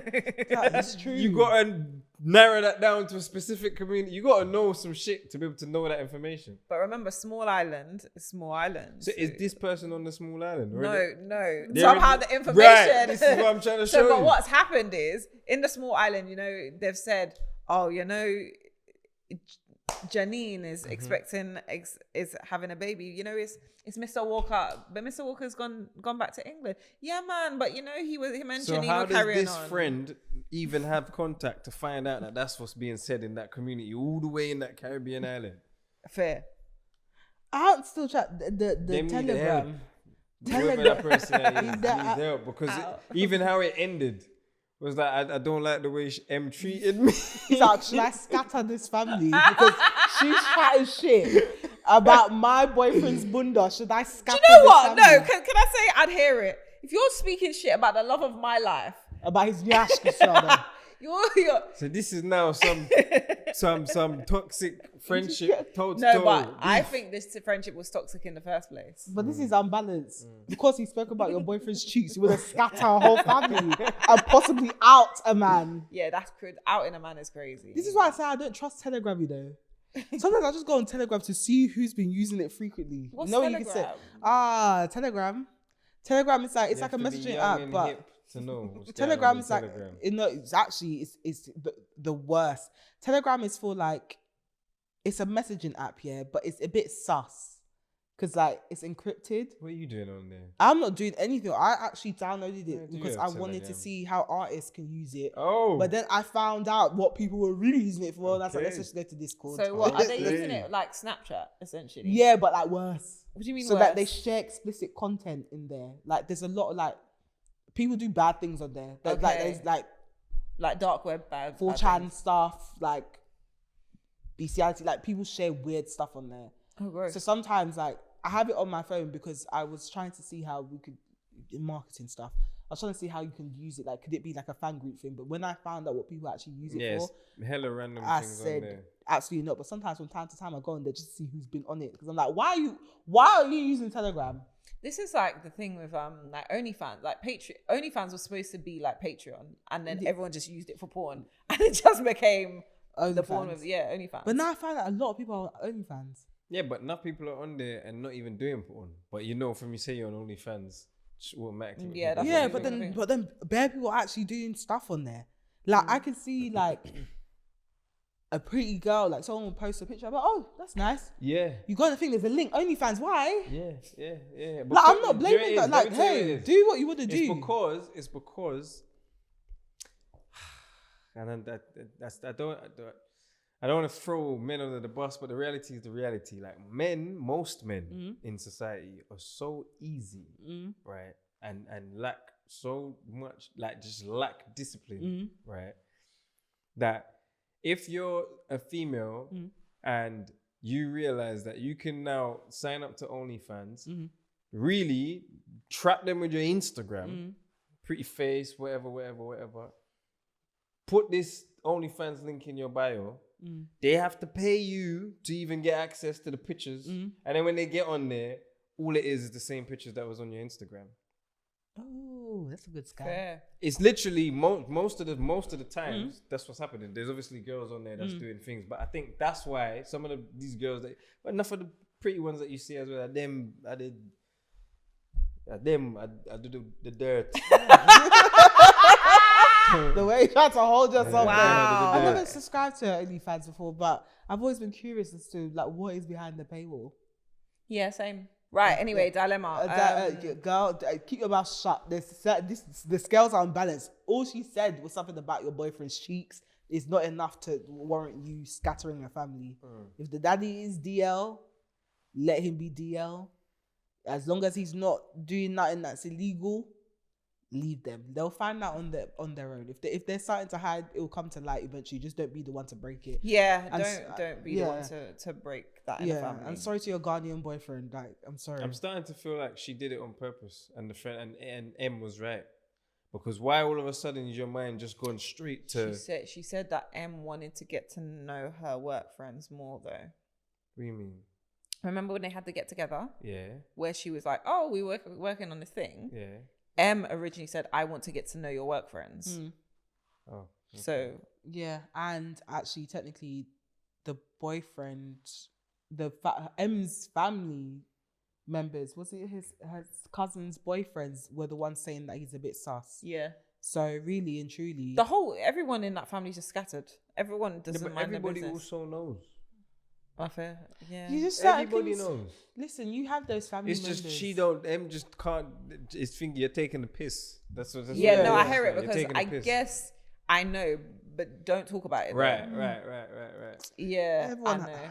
That's true. You got to narrow that down to a specific community. You got to know some shit to be able to know that information. But remember, small island. So is this person on the small island? No. Somehow the information. Right, this is what I'm trying to show you. But what's happened is, in the small island, they've said, Janine is expecting, is having a baby. It's Mr. Walker, but Mr. Walker's gone back to England. Yeah, man, but him and so Janine how were does carrying this on. friend even have contact to find out that that's what's being said in that community, all the way in that Caribbean island? Fair. I don't still chat the telegram. Whoever that person needs help because even how it ended was like, I don't like the way M treated me. He's like, should I scatter this family? Because she's chatting shit about my boyfriend's bunda. Should I scatter Do you know what? family? No, can I say I'd hear it? If you're speaking shit about the love of my life. About his nyash, Kishana. So this is now some toxic friendship. But I think this friendship was toxic in the first place. But this is unbalanced. Because he spoke about your boyfriend's cheeks, you would have scattered a whole family and possibly out a man. Yeah, that's outing a man is crazy. This is why I say I don't trust Telegram, Sometimes I just go on Telegram to see who's been using it frequently. What's Telegram? You can say, Telegram. Telegram is like, it's like a messaging app, but to know Telegram is like, it's actually the worst. Telegram is for like, it's a messaging app, yeah, but it's a bit sus. because like it's encrypted. What are you doing on there? I'm not doing anything. I actually downloaded it Yeah, do because you I have wanted to Telegram? see how artists can use it. Oh, But then I found out what people were really using it for. And I was like, let's Okay. just go to Discord. So what are they Okay. using it like Snapchat essentially? Yeah, but like worse. What do you mean So worse? that they share explicit content in there. Like there's a lot of like people do bad things on there. Like there's like dark web bad 4chan stuff, like bestiality, like people share weird stuff on there. Oh, gross. So sometimes like I have it on my phone because I was trying to see how we could, in marketing stuff, I was trying to see how you can use it. Like, could it be like a fan group thing? But when I found out what people actually use it for, hella random I things on said there. absolutely not. But sometimes from time to time I go on there just to see who's been on it. Because I'm like, why are you using Telegram? This is like the thing with like OnlyFans, like Patreon. OnlyFans was supposed to be like Patreon, and then everyone just used it for porn, and it just became the porn with OnlyFans. But now I find that a lot of people are on OnlyFans. Yeah, but enough people are on there and not even doing porn. But you know, from you say you're on OnlyFans, just automatically. Yeah, that's Yeah, what but then bare people are actually doing stuff on there. Like I can see like a pretty girl, like someone will post a picture. I'm like, oh, that's nice. Yeah. You got to think there's a link. OnlyFans, why? Yeah. Like I'm not blaming that. Like, hey, do what you want to do. It's because, and then that's I don't want to throw men under the bus, but the reality is the reality. Like most men in society are so easy, right? And lack so much, like just lack discipline, right? That if you're a female and you realize that you can now sign up to OnlyFans, really trap them with your Instagram, pretty face, whatever. Put this OnlyFans link in your bio. They have to pay you to even get access to the pictures. And then when they get on there, all it is the same pictures that was on your Instagram. Oh, that's a good scam. Fair. It's literally most of the times that's what's happening. There's obviously girls on there that's doing things, but I think that's why some of these girls, but enough of the pretty ones that you see as well, I do the dirt. The way you try to hold yourself Wow. there. I've never subscribed to OnlyFans before, but I've always been curious as to like what is behind the paywall. Yeah, same. Right. Anyway, dilemma. Girl, keep your mouth shut. The scales are unbalanced. All she said was something about your boyfriend's cheeks. It's not enough to warrant you scattering a family. If the daddy is DL, let him be DL. As long as he's not doing nothing that's illegal, leave them. They'll find out on their own. If they're starting to hide, it will come to light eventually. Just don't be the one to break it. Yeah, And don't be the one to break that in the family. I'm sorry to your guardian boyfriend. Like, I'm sorry. I'm starting to feel like she did it on purpose, and the friend and M was right, because why all of a sudden is your mind just going straight to? She said that M wanted to get to know her work friends more though. What do you mean? Remember when they had to get together? Yeah. Where she was like, "Oh, we were working on this thing." Yeah. M originally said, "I want to get to know your work friends." Oh. Okay. So yeah, and actually, technically, the boyfriend, M's family members, was it his cousin's boyfriends were the ones saying that he's a bit sus. yeah, So really and truly, everyone in that family is just scattered. Everyone doesn't mind everybody their business. also knows. Fair. Yeah. you just Everybody knows. Listen, you have those family It's members. just M just can't. It's thinking you're taking the piss. That's what. That's Yeah, what no, it I is. hear it You're because taking the I piss. guess I know, but don't talk about it. though. Right. Yeah,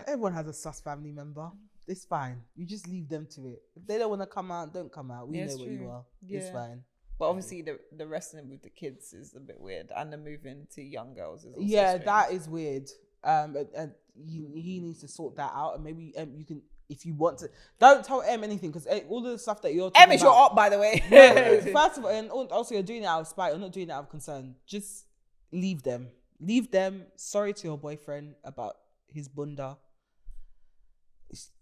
Everyone has a sus family member. It's fine. You just leave them to it. If they don't want to come out, don't come out. We Yeah, know it's what you true. are. Yeah. It's fine. But obviously the wrestling with the kids is a bit weird, and the moving to young girls is also Yeah, strange. that is weird. And he needs to sort that out. And maybe you can, if you want to, don't tell M anything, because all of the stuff that you're talking M is your about, up, by the way. first of all, and also you're doing it out of spite. You're not doing it out of concern. Just leave them. Leave them. Sorry to your boyfriend about his bunda.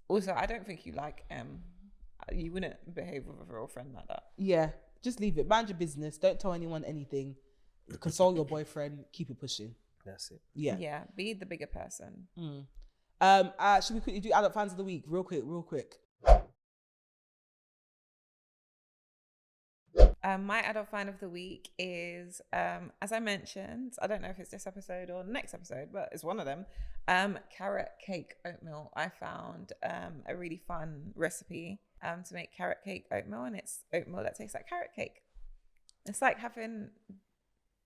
Also, I don't think you like M. You wouldn't behave with a real friend like that. Yeah, just leave it. Mind your business. Don't tell anyone anything. Console your boyfriend. Keep it pushing. That's it. Yeah. Yeah, be the bigger person. Should we quickly do adult fans of the week? Real quick. My adult find of the week is, as I mentioned, I don't know if it's this episode or next episode, but it's one of them. Carrot cake oatmeal. I found a really fun recipe to make carrot cake oatmeal, and it's oatmeal that tastes like carrot cake. It's like having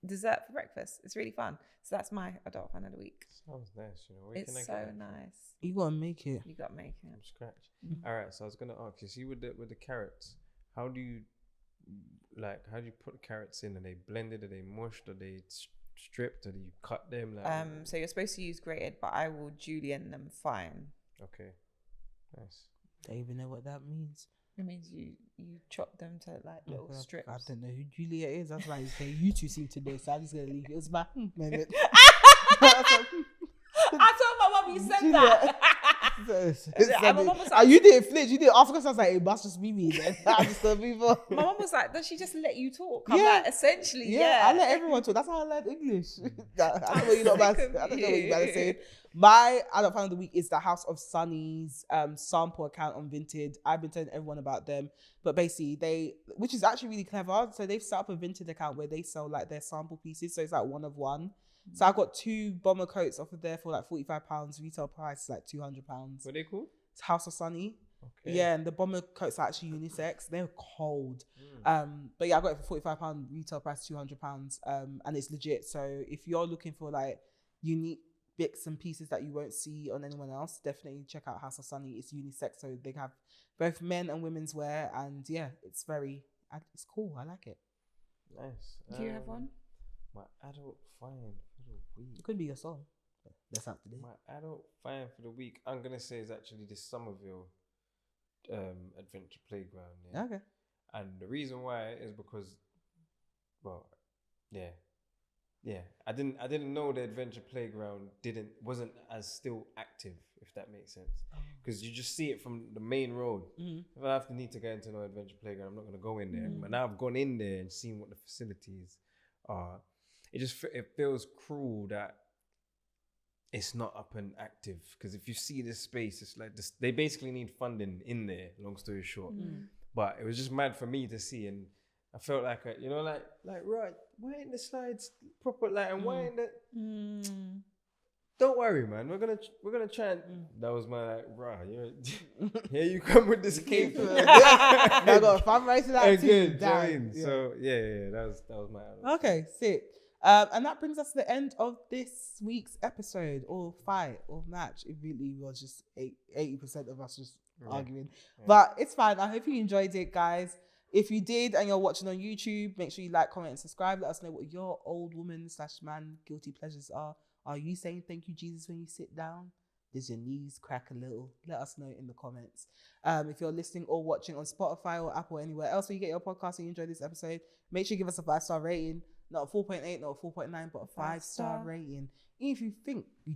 dessert for breakfast. It's really fun. So that's my adult find of the week. Sounds nice. Where It's can I so get it from? nice. You gotta make it. You got to make From it. scratch. All right. So I was gonna ask you. See, with the carrots, how do you put carrots in? Are they blended? Are they mushed? Are they stripped? Or do you cut them? So you're supposed to use grated, but I will julienne them fine. Okay. Nice. Don't even know what that means. It means you chop them to like little strips. I don't know who Julia is. That's why you two seem to know. So I'm just gonna leave it. It was my moment. I told my mum you said Julia. that. My mum was like, You didn't flinch. You didn't ask us. I was like, it must just be me then. I just gonna move on. my mum was like, does she just let you talk? I'm Yeah. like, essentially, yeah. I let everyone talk. That's how I learned English. I don't know what you're not about. I sick of don't know what you're about to you. say. My adult find of the week is the House of Sunny's sample account on Vinted. I've been telling everyone about them, but basically which is actually really clever. So they've set up a Vinted account where they sell like their sample pieces. So it's like one of one. So I got 2 bomber coats off of there for like £45. Retail price is like £200. What are they called? It's House of Sunny. Okay. Yeah, and the bomber coats are actually unisex. They're cold. But yeah, I got it for £45, retail price £200. And it's legit. So if you're looking for like unique bits and pieces that you won't see on anyone else, definitely check out House of Sunny. It's unisex, so they have both men and women's wear, and yeah, it's cool. I like it. Nice. Do you have one? My adult find for the week. It could be your song. That's out today. My adult find for the week, I'm gonna say, is actually this Somerville adventure playground. Yeah. Okay. And the reason why is because, well, yeah, I didn't know the adventure playground wasn't as still active, if that makes sense, because you just see it from the main road. If I have to need to go into no adventure playground, I'm not gonna go in there. But now I've gone in there and seen what the facilities are. It feels cruel that it's not up and active, because if you see this space, it's like this, they basically need funding in there, long story short. But it was just mad for me to see, and I felt like right, why ain't the slides proper, like, and why ain't that? Don't worry, man, we're gonna try and that was my like, right, here you come with this cake. I got a fundraiser that too. Good, Damn. yeah. So yeah, that was my adult. Okay, sick. And that brings us to the end of this week's episode, or fight, or match. It really was just 80% of us just arguing. Yeah. But it's fine. I hope you enjoyed it, guys. If you did and you're watching on YouTube, make sure you like, comment, and subscribe. Let us know what your old woman/man guilty pleasures are. Are you saying thank you, Jesus, when you sit down? Does your knees crack a little? Let us know in the comments. If you're listening or watching on Spotify or Apple or anywhere else where you get your podcast and you enjoy this episode, make sure you give us a 5-star rating. Not a 4.8, not a 4.9, but a 5-star rating. If you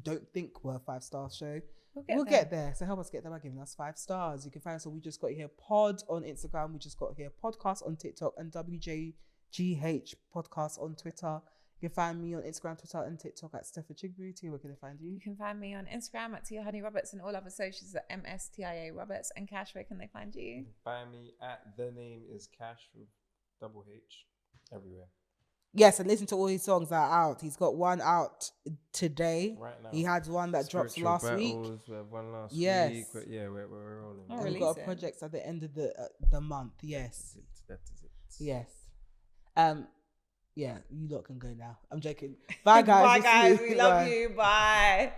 don't think we're a 5-star show, we'll get there. So help us get there by giving us 5 stars. You can find us on We Just Got Here Pod on Instagram, We Just Got Here Podcast on TikTok, and WJGH Podcast on Twitter. You can find me on Instagram, Twitter, and TikTok at Steph Chickbooty. Where can they find you? You can find me on Instagram at Tia Honey Roberts, and all other socials at MSTIA Roberts. And Cashh, where can they find you? Find me at The Name Is Cashh with double H everywhere. Yes, and listen to all his songs that are out. He's got one out today. Right now. He had one that drops last week. We have one last yes. week. But yeah, we're rolling. And we've got a project at the end of the month. Yes. That is it. Yes. Yeah, you lot can go now. I'm joking. Bye, guys. Bye, guys. We love you. Bye.